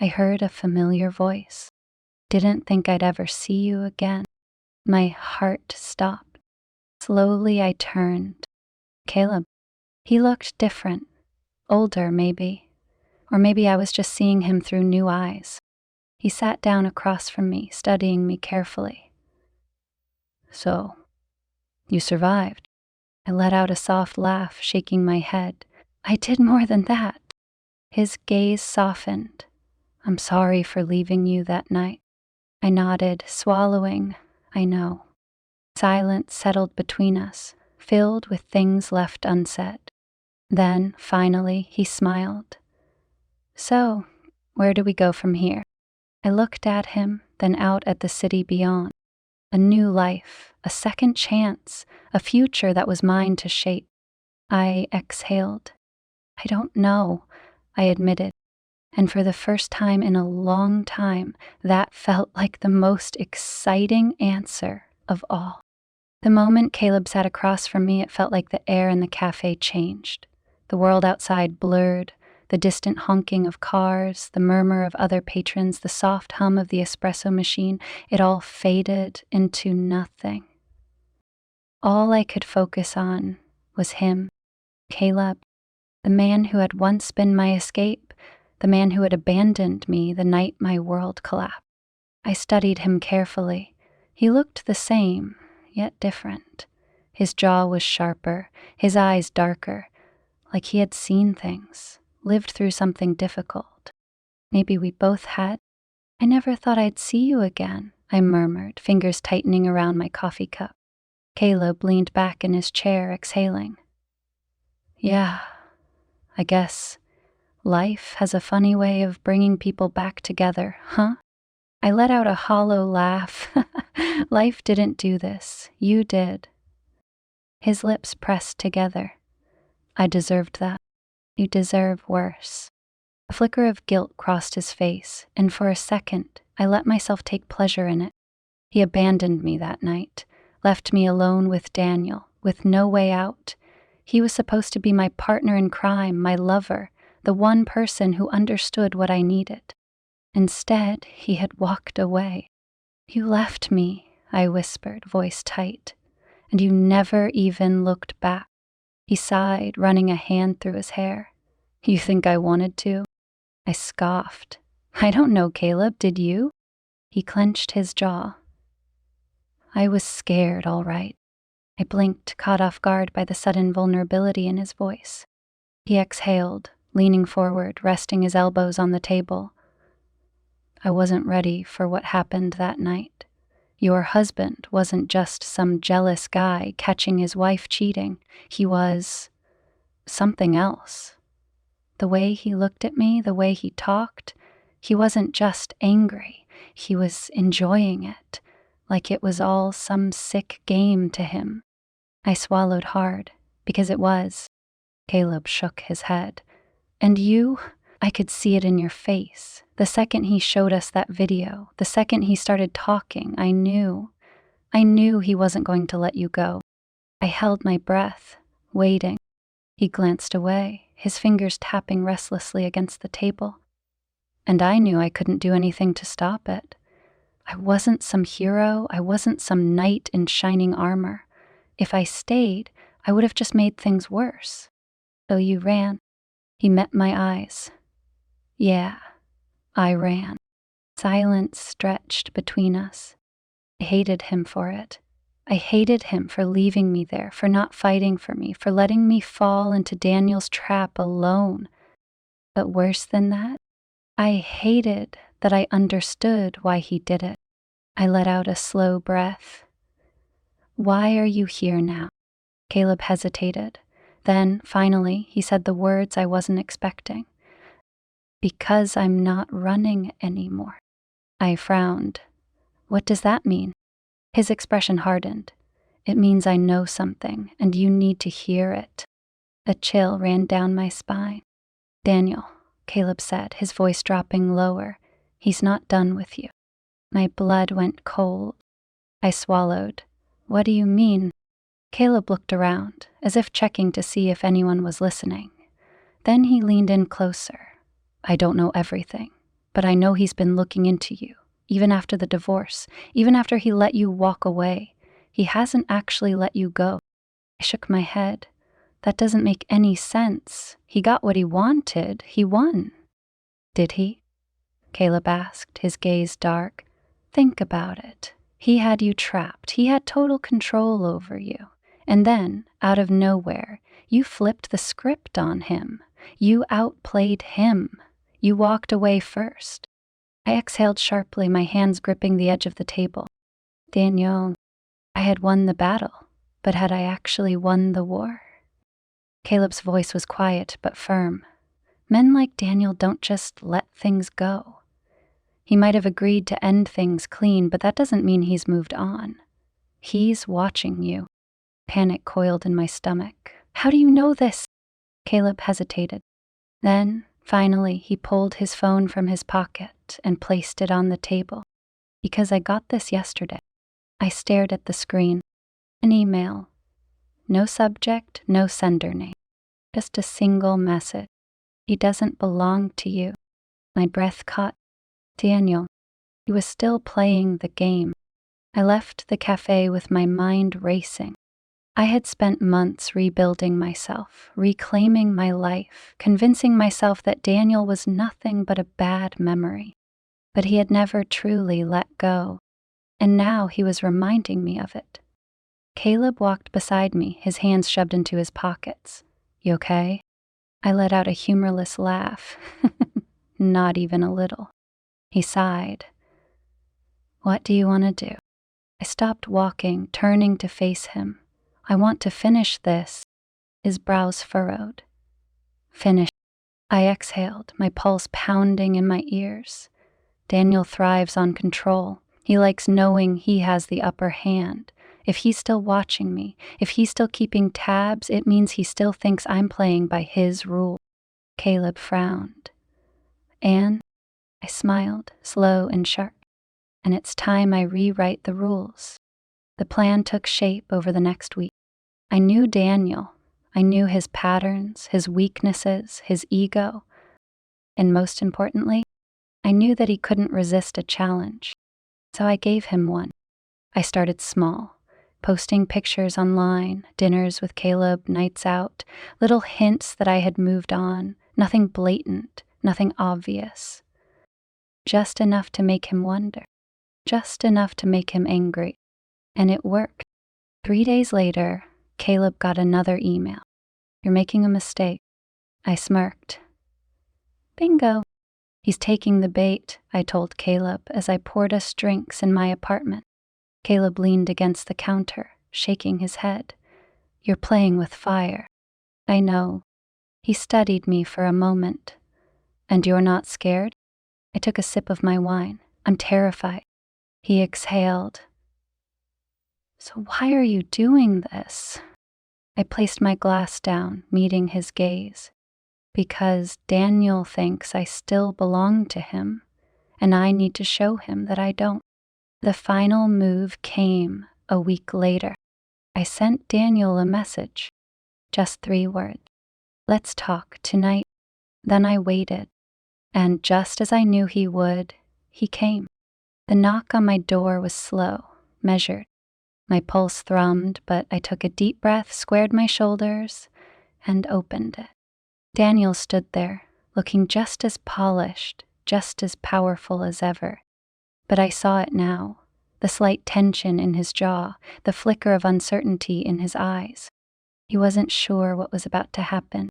I heard a familiar voice. "Didn't think I'd ever see you again." My heart stopped. Slowly I turned. Caleb. He looked different. Older, maybe. Or maybe I was just seeing him through new eyes. He sat down across from me, studying me carefully. "So, you survived." I let out a soft laugh, shaking my head. "I did more than that." His gaze softened. "I'm sorry for leaving you that night." I nodded, swallowing. I know. Silence settled between us, filled with things left unsaid. Then, finally, he smiled. So, where do we go from here? I looked at him, then out at the city beyond. A new life, a second chance, a future that was mine to shape. I exhaled. I don't know, I admitted. And for the first time in a long time, that felt like the most exciting answer of all. The moment Caleb sat across from me, it felt like the air in the cafe changed. The world outside blurred, the distant honking of cars, the murmur of other patrons, the soft hum of the espresso machine, it all faded into nothing. All I could focus on was him, Caleb, the man who had once been my escape, the man who had abandoned me the night my world collapsed. I studied him carefully. He looked the same, yet different. His jaw was sharper, his eyes darker, like he had seen things, lived through something difficult. Maybe we both had. I never thought I'd see you again, I murmured, fingers tightening around my coffee cup. Caleb leaned back in his chair, exhaling. Yeah, I guess life has a funny way of bringing people back together, huh? I let out a hollow laugh. Life didn't do this. You did. His lips pressed together. I deserved that. You deserve worse. A flicker of guilt crossed his face, and for a second, I let myself take pleasure in it. He abandoned me that night, left me alone with Daniel, with no way out. He was supposed to be my partner in crime, my lover, the one person who understood what I needed. Instead, he had walked away. You left me, I whispered, voice tight, and you never even looked back. He sighed, running a hand through his hair. You think I wanted to? I scoffed. I don't know, Caleb, did you? He clenched his jaw. I was scared, all right. I blinked, caught off guard by the sudden vulnerability in his voice. He exhaled, leaning forward, resting his elbows on the table. I wasn't ready for what happened that night. Your husband wasn't just some jealous guy catching his wife cheating. He was something else. The way he looked at me, the way he talked, he wasn't just angry. He was enjoying it, like it was all some sick game to him. I swallowed hard, because it was. Caleb shook his head. And you? I could see it in your face. The second he showed us that video, the second he started talking, I knew he wasn't going to let you go. I held my breath, waiting. He glanced away, his fingers tapping restlessly against the table. And I knew I couldn't do anything to stop it. I wasn't some hero, I wasn't some knight in shining armor. If I stayed, I would have just made things worse. So you ran. He met my eyes. Yeah, I ran. Silence stretched between us. I hated him for it. I hated him for leaving me there, for not fighting for me, for letting me fall into Daniel's trap alone. But worse than that, I hated that I understood why he did it. I let out a slow breath. Why are you here now? Caleb hesitated. Then, finally, he said the words I wasn't expecting. Because I'm not running anymore. I frowned. What does that mean? His expression hardened. It means I know something, and you need to hear it. A chill ran down my spine. Daniel, Caleb said, his voice dropping lower, he's not done with you. My blood went cold. I swallowed. What do you mean? Caleb looked around, as if checking to see if anyone was listening. Then he leaned in closer. I don't know everything, but I know he's been looking into you, even after the divorce, even after he let you walk away. He hasn't actually let you go. I shook my head. That doesn't make any sense. He got what he wanted. He won. Did he? Caleb asked, his gaze dark. Think about it. He had you trapped. He had total control over you. And then, out of nowhere, you flipped the script on him. You outplayed him. You walked away first. I exhaled sharply, my hands gripping the edge of the table. Daniel, I had won the battle, but had I actually won the war? Caleb's voice was quiet but firm. Men like Daniel don't just let things go. He might have agreed to end things clean, but that doesn't mean he's moved on. He's watching you. Panic coiled in my stomach. How do you know this? Caleb hesitated. Then, finally, he pulled his phone from his pocket and placed it on the table. Because I got this yesterday. I stared at the screen. An email. No subject, no sender name. Just a single message. He doesn't belong to you. My breath caught. Daniel. He was still playing the game. I left the cafe with my mind racing. I had spent months rebuilding myself, reclaiming my life, convincing myself that Daniel was nothing but a bad memory. But he had never truly let go, and now he was reminding me of it. Caleb walked beside me, his hands shoved into his pockets. You okay? I let out a humorless laugh. Not even a little. He sighed. What do you want to do? I stopped walking, turning to face him. I want to finish this. His brows furrowed. Finish. I exhaled, my pulse pounding in my ears. Daniel thrives on control. He likes knowing he has the upper hand. If he's still watching me, if he's still keeping tabs, it means he still thinks I'm playing by his rules. Caleb frowned. Anne, I smiled, slow and sharp. And it's time I rewrite the rules. The plan took shape over the next week. I knew Daniel. I knew his patterns, his weaknesses, his ego. And most importantly, I knew that he couldn't resist a challenge. So I gave him one. I started small, posting pictures online, dinners with Caleb, nights out, little hints that I had moved on, nothing blatant, nothing obvious. Just enough to make him wonder. Just enough to make him angry. And it worked. 3 days later, Caleb got another email. You're making a mistake. I smirked. Bingo. He's taking the bait, I told Caleb as I poured us drinks in my apartment. Caleb leaned against the counter, shaking his head. You're playing with fire. I know. He studied me for a moment. And you're not scared? I took a sip of my wine. I'm terrified. He exhaled. So why are you doing this? I placed my glass down, meeting his gaze. Because Daniel thinks I still belong to him, and I need to show him that I don't. The final move came a week later. I sent Daniel a message. Just 3 words. Let's talk tonight. Then I waited. And just as I knew he would, he came. The knock on my door was slow, measured. My pulse thrummed, but I took a deep breath, squared my shoulders, and opened it. Daniel stood there, looking just as polished, just as powerful as ever. But I saw it now, the slight tension in his jaw, the flicker of uncertainty in his eyes. He wasn't sure what was about to happen.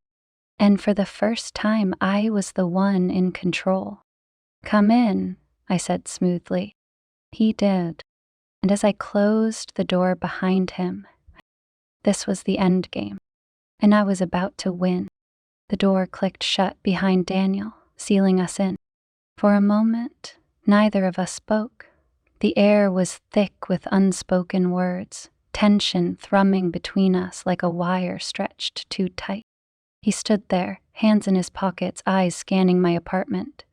And for the first time, I was the one in control. Come in, I said smoothly. He did. And as I closed the door behind him, this was the end game, and I was about to win. The door clicked shut behind Daniel, sealing us in. For a moment, neither of us spoke. The air was thick with unspoken words, tension thrumming between us like a wire stretched too tight. He stood there, hands in his pockets, eyes scanning my apartment.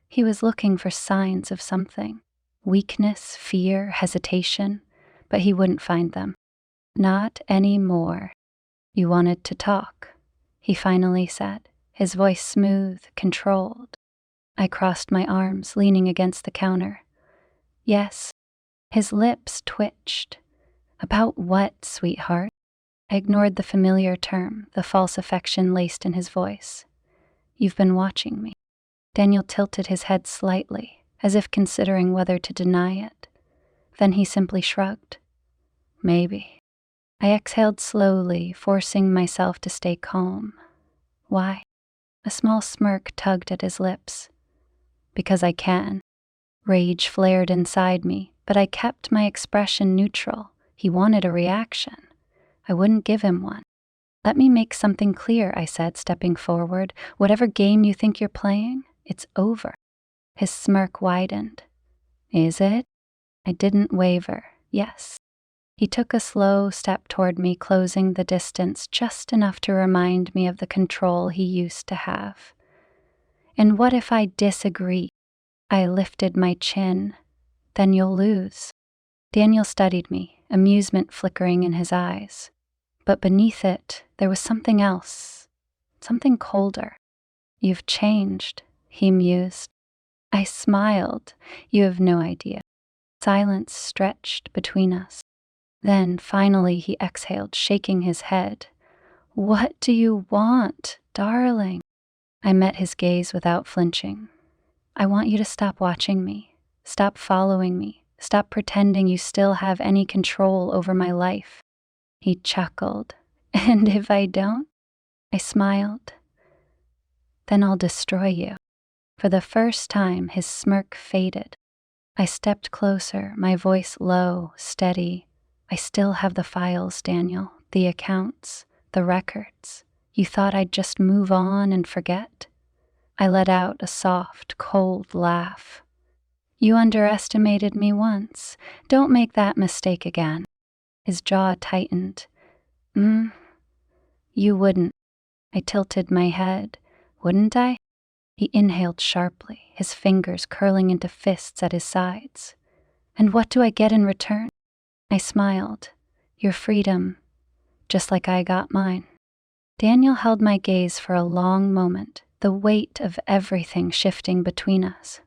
He was looking for signs of something. Weakness, fear, hesitation, but he wouldn't find them. Not anymore. You wanted to talk, he finally said, his voice smooth, controlled. I crossed my arms, leaning against the counter. Yes. His lips twitched. About what, sweetheart? I ignored the familiar term, the false affection laced in his voice. You've been watching me. Daniel tilted his head slightly, as if considering whether to deny it. Then he simply shrugged. Maybe. I exhaled slowly, forcing myself to stay calm. Why? A small smirk tugged at his lips. Because I can. Rage flared inside me, but I kept my expression neutral. He wanted a reaction. I wouldn't give him one. "Let me make something clear," I said, stepping forward. "Whatever game you think you're playing, it's over." His smirk widened. "Is it?" I didn't waver. "Yes." He took a slow step toward me, closing the distance just enough to remind me of the control he used to have. "And what if I disagree?" I lifted my chin. "Then you'll lose." Daniel studied me, amusement flickering in his eyes. But beneath it, there was something else, something colder. "You've changed," he mused. I smiled. "You have no idea." Silence stretched between us. Then, finally, he exhaled, shaking his head. "What do you want, darling?" I met his gaze without flinching. "I want you to stop watching me, stop following me, stop pretending you still have any control over my life." He chuckled. "And if I don't?" I smiled. "Then I'll destroy you." For the first time, his smirk faded. I stepped closer, my voice low, steady. "I still have the files, Daniel, the accounts, the records. You thought I'd just move on and forget?" I let out a soft, cold laugh. "You underestimated me once. Don't make that mistake again." His jaw tightened. You wouldn't." I tilted my head. "Wouldn't I?" He inhaled sharply, his fingers curling into fists at his sides. "And what do I get in return?" I smiled. "Your freedom, just like I got mine." Daniel held my gaze for a long moment, the weight of everything shifting between us.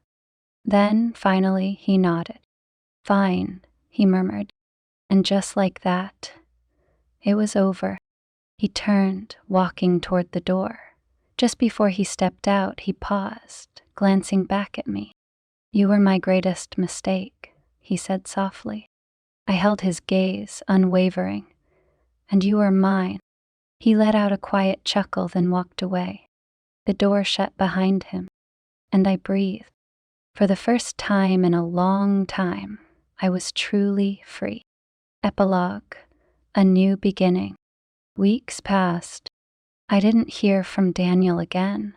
Then, finally, he nodded. "Fine," he murmured. And just like that, it was over. He turned, walking toward the door. Just before he stepped out, he paused, glancing back at me. "You were my greatest mistake," he said softly. I held his gaze, unwavering. "And you are mine." He let out a quiet chuckle, then walked away. The door shut behind him, and I breathed. For the first time in a long time, I was truly free. Epilogue. A new beginning. Weeks passed. I didn't hear from Daniel again.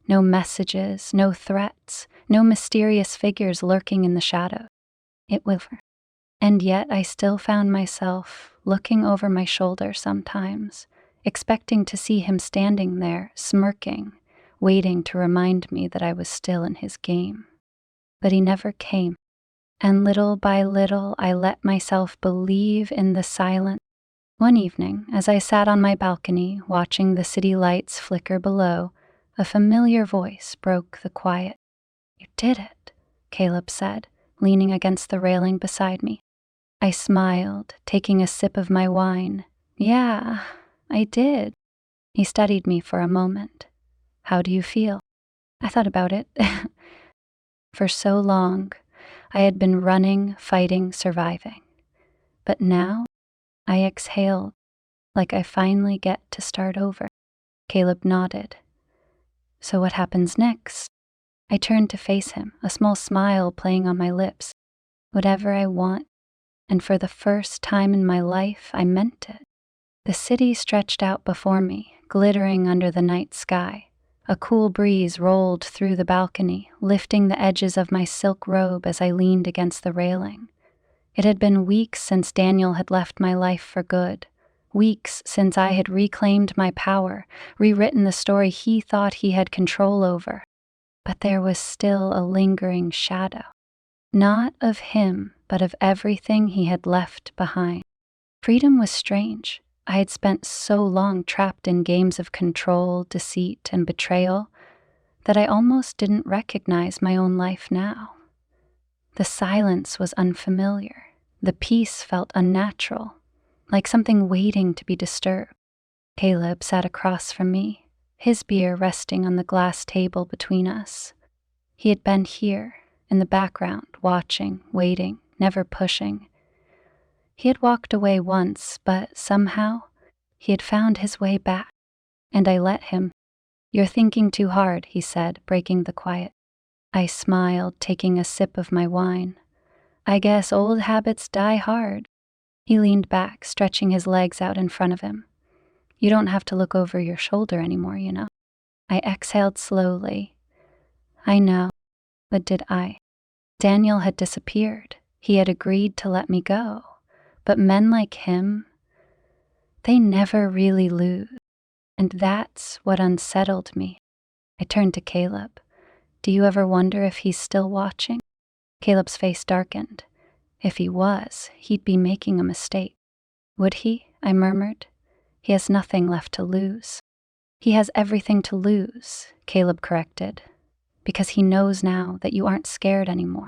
No messages, no threats, no mysterious figures lurking in the shadows. It was over. And yet I still found myself looking over my shoulder sometimes, expecting to see him standing there, smirking, waiting to remind me that I was still in his game. But he never came. And little by little, I let myself believe in the silence. One evening, as I sat on my balcony, watching the city lights flicker below, a familiar voice broke the quiet. "You did it," Caleb said, leaning against the railing beside me. I smiled, taking a sip of my wine. "Yeah, I did." He studied me for a moment. "How do you feel?" I thought about it. For so long, I had been running, fighting, surviving. But now, I exhaled, like I finally get to start over. Caleb nodded. "So what happens next?" I turned to face him, a small smile playing on my lips. "Whatever I want." And for the first time in my life, I meant it. The city stretched out before me, glittering under the night sky. A cool breeze rolled through the balcony, lifting the edges of my silk robe as I leaned against the railing. It had been weeks since Daniel had left my life for good. Weeks since I had reclaimed my power, rewritten the story he thought he had control over. But there was still a lingering shadow. Not of him, but of everything he had left behind. Freedom was strange. I had spent so long trapped in games of control, deceit, and betrayal that I almost didn't recognize my own life now. The silence was unfamiliar. The peace felt unnatural, like something waiting to be disturbed. Caleb sat across from me, his beer resting on the glass table between us. He had been here, in the background, watching, waiting, never pushing. He had walked away once, but somehow he had found his way back, and I let him. "You're thinking too hard," he said, breaking the quiet. I smiled, taking a sip of my wine. I guess old habits die hard. He leaned back, stretching his legs out in front of him. You don't have to look over your shoulder anymore, you know. I exhaled slowly. I know, but did I? Daniel had disappeared. He had agreed to let me go. But men like him, they never really lose. And that's what unsettled me. I turned to Caleb. Do you ever wonder if he's still watching? Caleb's face darkened. If he was, he'd be making a mistake. Would he? I murmured. He has nothing left to lose. He has everything to lose, Caleb corrected, because he knows now that you aren't scared anymore.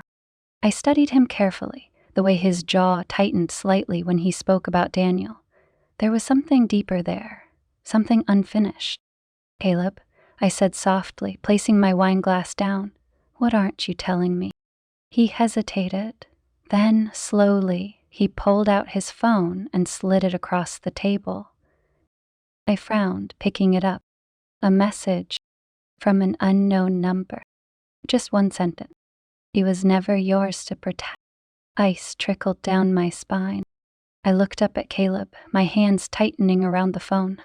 I studied him carefully, the way his jaw tightened slightly when he spoke about Daniel. There was something deeper there, something unfinished. Caleb, I said softly, placing my wine glass down, what aren't you telling me? He hesitated. Then, slowly, he pulled out his phone and slid it across the table. I frowned, picking it up. A message from an unknown number. Just one sentence. He was never yours to protect. Ice trickled down my spine. I looked up at Caleb, my hands tightening around the phone.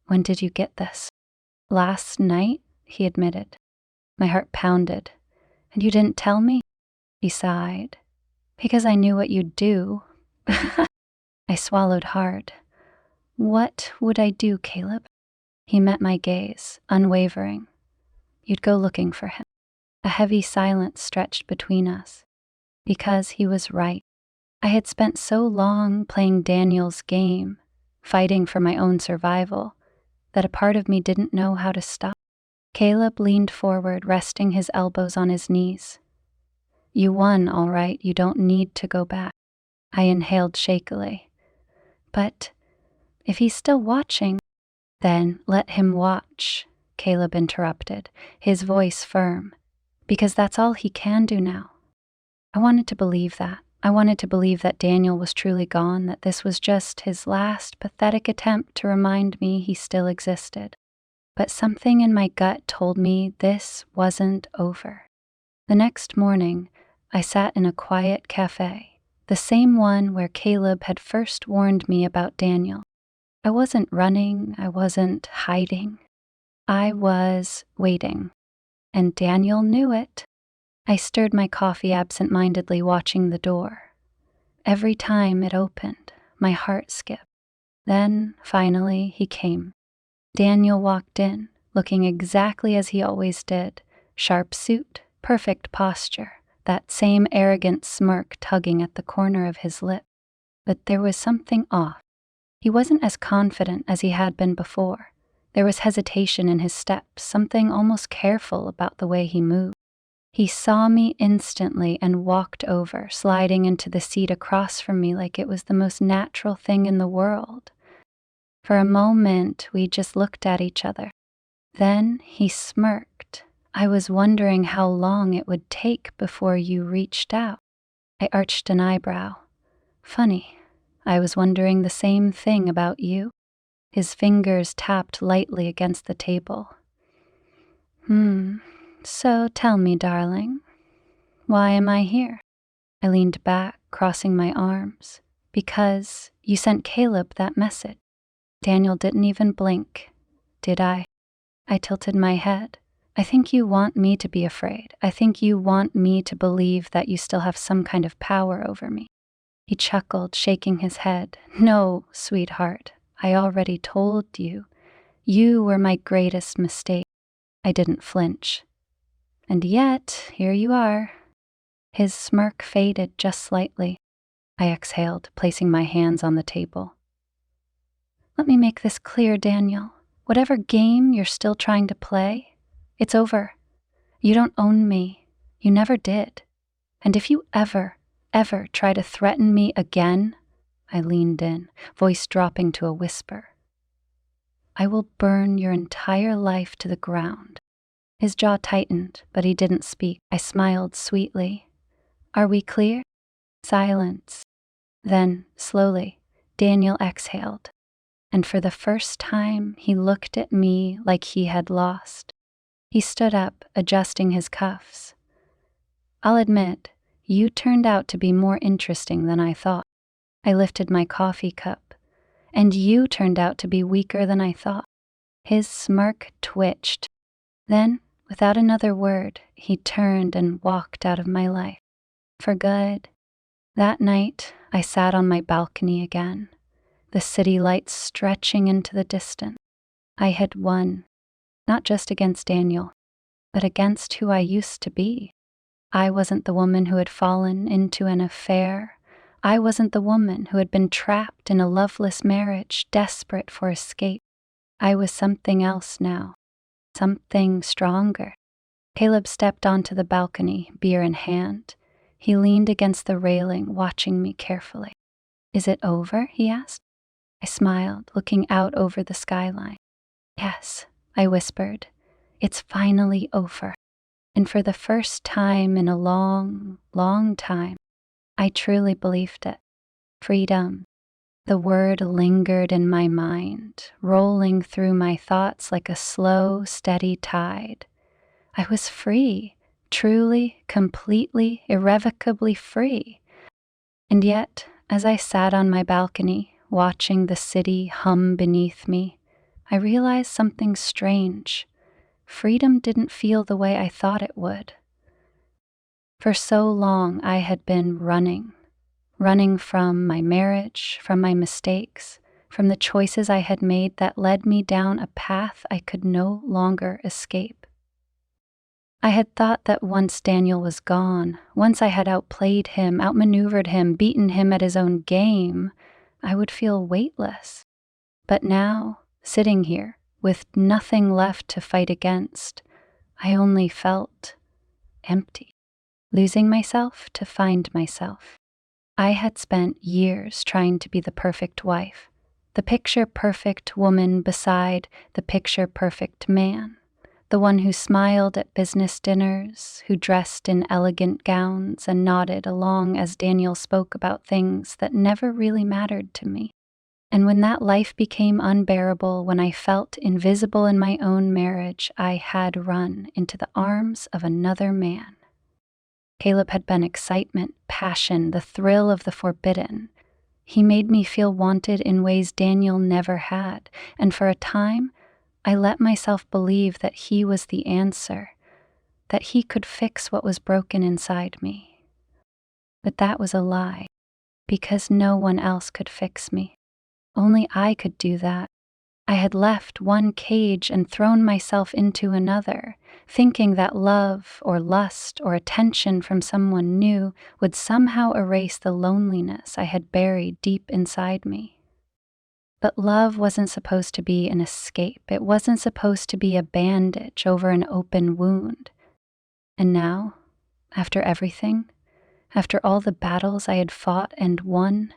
When did you get this? Last night, he admitted. My heart pounded. And you didn't tell me? He sighed. Because I knew what you'd do. I swallowed hard. What would I do, Caleb? He met my gaze, unwavering. You'd go looking for him. A heavy silence stretched between us. Because he was right. I had spent so long playing Daniel's game, fighting for my own survival, that a part of me didn't know how to stop. Caleb leaned forward, resting his elbows on his knees. You won, all right. You don't need to go back. I inhaled shakily. But if he's still watching, then let him watch, Caleb interrupted, his voice firm, because that's all he can do now. I wanted to believe that. I wanted to believe that Daniel was truly gone, that this was just his last pathetic attempt to remind me he still existed. But something in my gut told me this wasn't over. The next morning, I sat in a quiet cafe, the same one where Caleb had first warned me about Daniel. I wasn't running, I wasn't hiding. I was waiting, and Daniel knew it. I stirred my coffee absent-mindedly, watching the door. Every time it opened, my heart skipped. Then, finally, he came. Daniel walked in, looking exactly as he always did. Sharp suit, perfect posture, that same arrogant smirk tugging at the corner of his lip. But there was something off. He wasn't as confident as he had been before. There was hesitation in his steps, something almost careful about the way he moved. He saw me instantly and walked over, sliding into the seat across from me like it was the most natural thing in the world. For a moment, we just looked at each other. Then he smirked. I was wondering how long it would take before you reached out. I arched an eyebrow. Funny, I was wondering the same thing about you. His fingers tapped lightly against the table. So tell me, darling, why am I here? I leaned back, crossing my arms. Because you sent Caleb that message. Daniel didn't even blink. Did I? I tilted my head. I think you want me to be afraid. I think you want me to believe that you still have some kind of power over me. He chuckled, shaking his head. No, sweetheart, I already told you. You were my greatest mistake. I didn't flinch. And yet, here you are. His smirk faded just slightly. I exhaled, placing my hands on the table. Let me make this clear, Daniel. Whatever game you're still trying to play, it's over. You don't own me. You never did. And if you ever try to threaten me again, I leaned in, voice dropping to a whisper, I will burn your entire life to the ground. His jaw tightened, but he didn't speak. I smiled sweetly. Are we clear? Silence. Then, slowly, Daniel exhaled, and for the first time he looked at me like he had lost. He stood up, adjusting his cuffs. "I'll admit, you turned out to be more interesting than I thought." I lifted my coffee cup. "And you turned out to be weaker than I thought." His smirk twitched. Then, without another word, he turned and walked out of my life. For good. That night, I sat on my balcony again, the city lights stretching into the distance. I had won, not just against Daniel, but against who I used to be. I wasn't the woman who had fallen into an affair. I wasn't the woman who had been trapped in a loveless marriage, desperate for escape. I was something else now, something stronger. Caleb stepped onto the balcony, beer in hand. He leaned against the railing, watching me carefully. "Is it over?" he asked. I smiled, looking out over the skyline. "Yes," I whispered. "It's finally over." And for the first time in a long, long time, I truly believed it. Freedom. The word lingered in my mind, rolling through my thoughts like a slow, steady tide. I was free, truly, completely, irrevocably free. And yet, as I sat on my balcony, watching the city hum beneath me, I realized something strange. Freedom didn't feel the way I thought it would. For so long, I had been running from my marriage, from my mistakes, from the choices I had made that led me down a path I could no longer escape. I had thought that once Daniel was gone, once I had outplayed him, outmaneuvered him, beaten him at his own game, I would feel weightless. But now, sitting here, with nothing left to fight against, I only felt empty, losing myself to find myself. I had spent years trying to be the perfect wife, the picture-perfect woman beside the picture-perfect man, the one who smiled at business dinners, who dressed in elegant gowns and nodded along as Daniel spoke about things that never really mattered to me. And when that life became unbearable, when I felt invisible in my own marriage, I had run into the arms of another man. Caleb had been excitement, passion, the thrill of the forbidden. He made me feel wanted in ways Daniel never had, and for a time, I let myself believe that he was the answer, that he could fix what was broken inside me. But that was a lie, because no one else could fix me. Only I could do that. I had left one cage and thrown myself into another, thinking that love or lust or attention from someone new would somehow erase the loneliness I had buried deep inside me. But love wasn't supposed to be an escape. It wasn't supposed to be a bandage over an open wound. And now, after everything, after all the battles I had fought and won,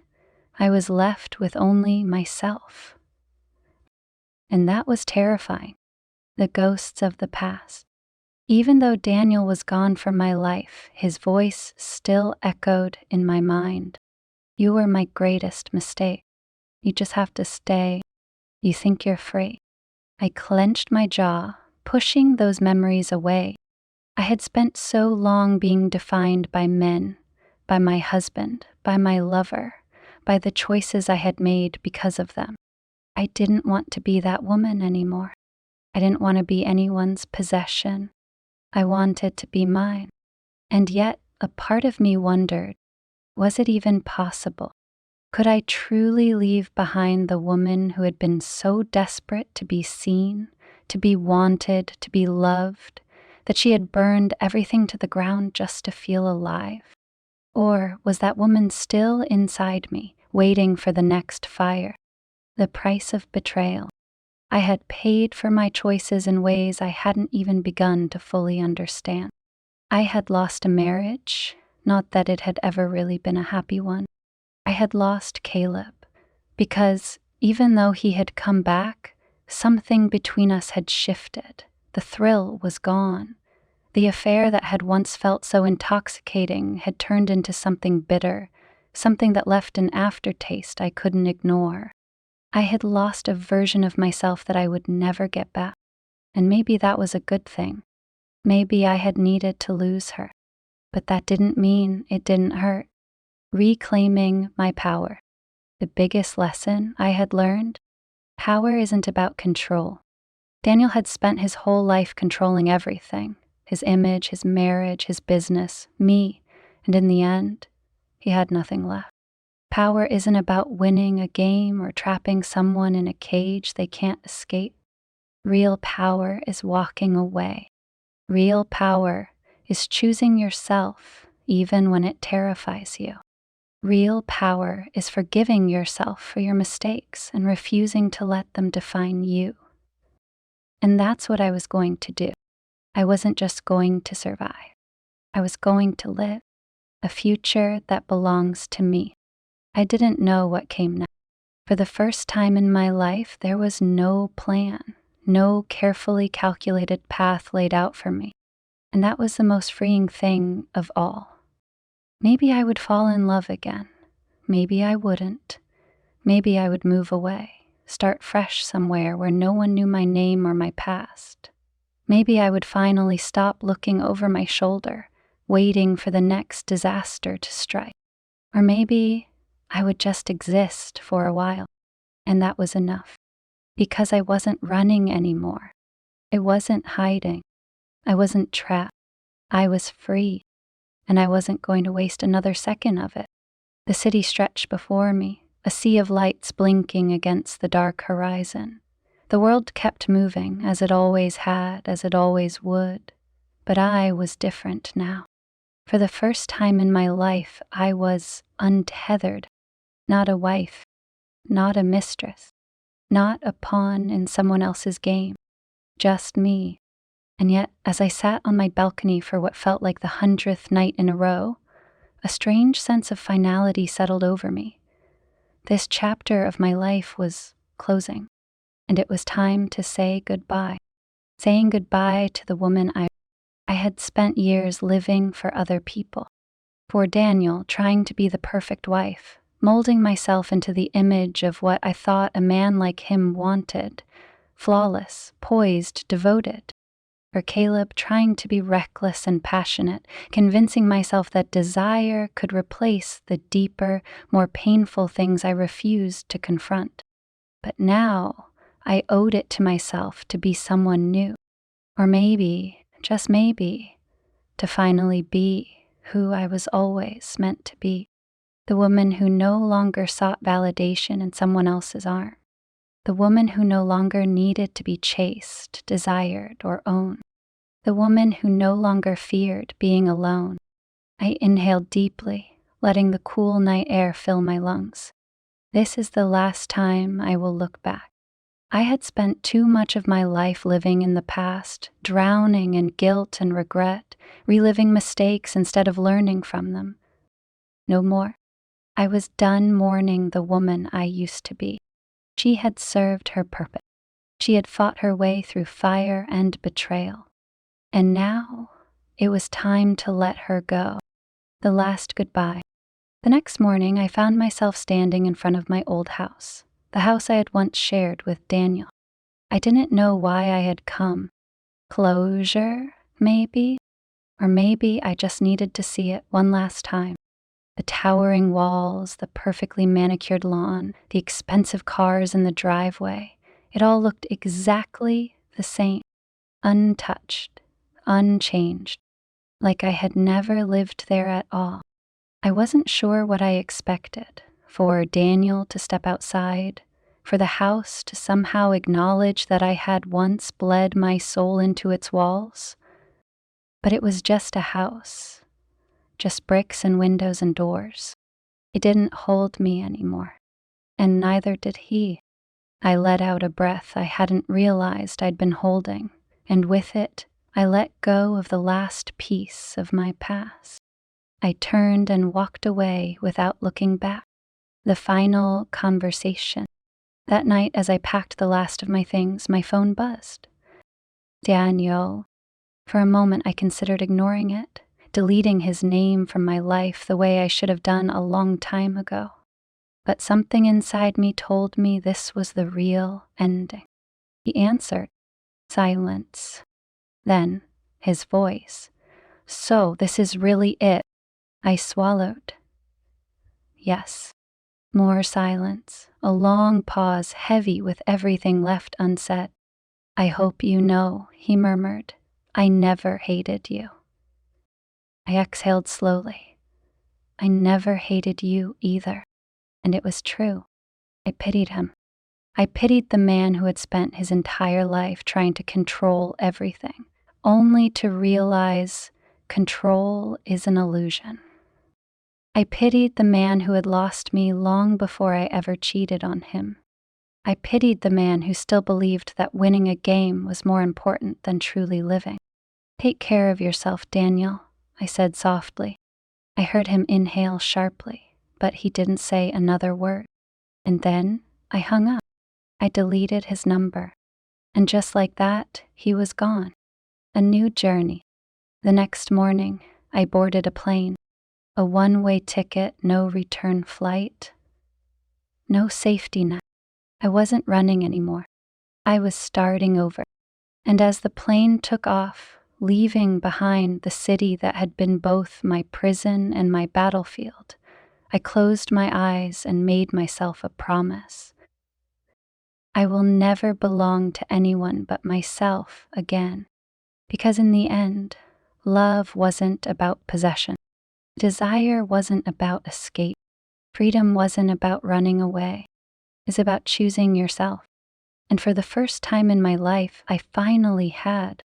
I was left with only myself. And that was terrifying, the ghosts of the past. Even though Daniel was gone from my life, his voice still echoed in my mind. "You were my greatest mistake. You just have to stay. You think you're free." I clenched my jaw, pushing those memories away. I had spent so long being defined by men, by my husband, by my lover, by the choices I had made because of them. I didn't want to be that woman anymore. I didn't want to be anyone's possession. I wanted to be mine. And yet, a part of me wondered, was it even possible? Could I truly leave behind the woman who had been so desperate to be seen, to be wanted, to be loved, that she had burned everything to the ground just to feel alive? Or was that woman still inside me, waiting for the next fire? The price of betrayal. I had paid for my choices in ways I hadn't even begun to fully understand. I had lost a marriage, not that it had ever really been a happy one. I had lost Caleb, because even though he had come back, something between us had shifted. The thrill was gone. The affair that had once felt so intoxicating had turned into something bitter, something that left an aftertaste I couldn't ignore. I had lost a version of myself that I would never get back. And maybe that was a good thing. Maybe I had needed to lose her. But that didn't mean it didn't hurt. Reclaiming my power. The biggest lesson I had learned: power isn't about control. Daniel had spent his whole life controlling everything: his image, his marriage, his business, me, and in the end, he had nothing left. Power isn't about winning a game or trapping someone in a cage they can't escape. Real power is walking away. Real power is choosing yourself even when it terrifies you. Real power is forgiving yourself for your mistakes and refusing to let them define you. And that's what I was going to do. I wasn't just going to survive. I was going to live a future that belongs to me. I didn't know what came next. For the first time in my life, there was no plan, no carefully calculated path laid out for me. And that was the most freeing thing of all. Maybe I would fall in love again. Maybe I wouldn't. Maybe I would move away, start fresh somewhere where no one knew my name or my past. Maybe I would finally stop looking over my shoulder, waiting for the next disaster to strike. Or maybe I would just exist for a while, and that was enough. Because I wasn't running anymore. I wasn't hiding. I wasn't trapped. I was free, and I wasn't going to waste another second of it. The city stretched before me, a sea of lights blinking against the dark horizon. The world kept moving, as it always had, as it always would. But I was different now. For the first time in my life, I was untethered. Not a wife, not a mistress, not a pawn in someone else's game. Just me. And yet, as I sat on my balcony for what felt like the 100th night in a row, a strange sense of finality settled over me. This chapter of my life was closing, and it was time to say goodbye. Saying goodbye to the woman I had spent years living for other people. For Daniel, trying to be the perfect wife, molding myself into the image of what I thought a man like him wanted, flawless, poised, devoted. For Caleb, trying to be reckless and passionate, convincing myself that desire could replace the deeper, more painful things I refused to confront. But now, I owed it to myself to be someone new. Or maybe, just maybe, to finally be who I was always meant to be. The woman who no longer sought validation in someone else's arms. The woman who no longer needed to be chased, desired, or owned. The woman who no longer feared being alone. I inhaled deeply, letting the cool night air fill my lungs. This is the last time I will look back. I had spent too much of my life living in the past, drowning in guilt and regret, reliving mistakes instead of learning from them. No more. I was done mourning the woman I used to be. She had served her purpose. She had fought her way through fire and betrayal. And now, it was time to let her go. The last goodbye. The next morning, I found myself standing in front of my old house, the house I had once shared with Daniel. I didn't know why I had come. Closure, maybe? Or maybe I just needed to see it one last time. The towering walls, the perfectly manicured lawn, the expensive cars in the driveway. It all looked exactly the same, untouched, unchanged, like I had never lived there at all. I wasn't sure what I expected: for Daniel to step outside, for the house to somehow acknowledge that I had once bled my soul into its walls. But it was just a house, just bricks and windows and doors. It didn't hold me anymore, and neither did he. I let out a breath I hadn't realized I'd been holding, and with it, I let go of the last piece of my past. I turned and walked away without looking back. The final conversation. That night, as I packed the last of my things, my phone buzzed. Daniel. For a moment, I considered ignoring it, deleting his name from my life the way I should have done a long time ago. But something inside me told me this was the real ending. He answered, Silence. Then, his voice. So, this is really it. I swallowed. Yes. More silence, a long pause heavy with everything left unsaid. I hope you know, he murmured. I never hated you. I exhaled slowly. I never hated you either. And it was true. I pitied him. I pitied the man who had spent his entire life trying to control everything, only to realize control is an illusion. I pitied the man who had lost me long before I ever cheated on him. I pitied the man who still believed that winning a game was more important than truly living. Take care of yourself, Daniel, I said softly. I heard him inhale sharply, but he didn't say another word. And then I hung up. I deleted his number. And just like that, he was gone. A new journey. The next morning, I boarded a plane. A one-way ticket, no return flight. No safety net. I wasn't running anymore. I was starting over. And as the plane took off, leaving behind the city that had been both my prison and my battlefield, I closed my eyes and made myself a promise. I will never belong to anyone but myself again, because in the end, love wasn't about possession. Desire wasn't about escape. Freedom wasn't about running away. It's about choosing yourself. And for the first time in my life, I finally had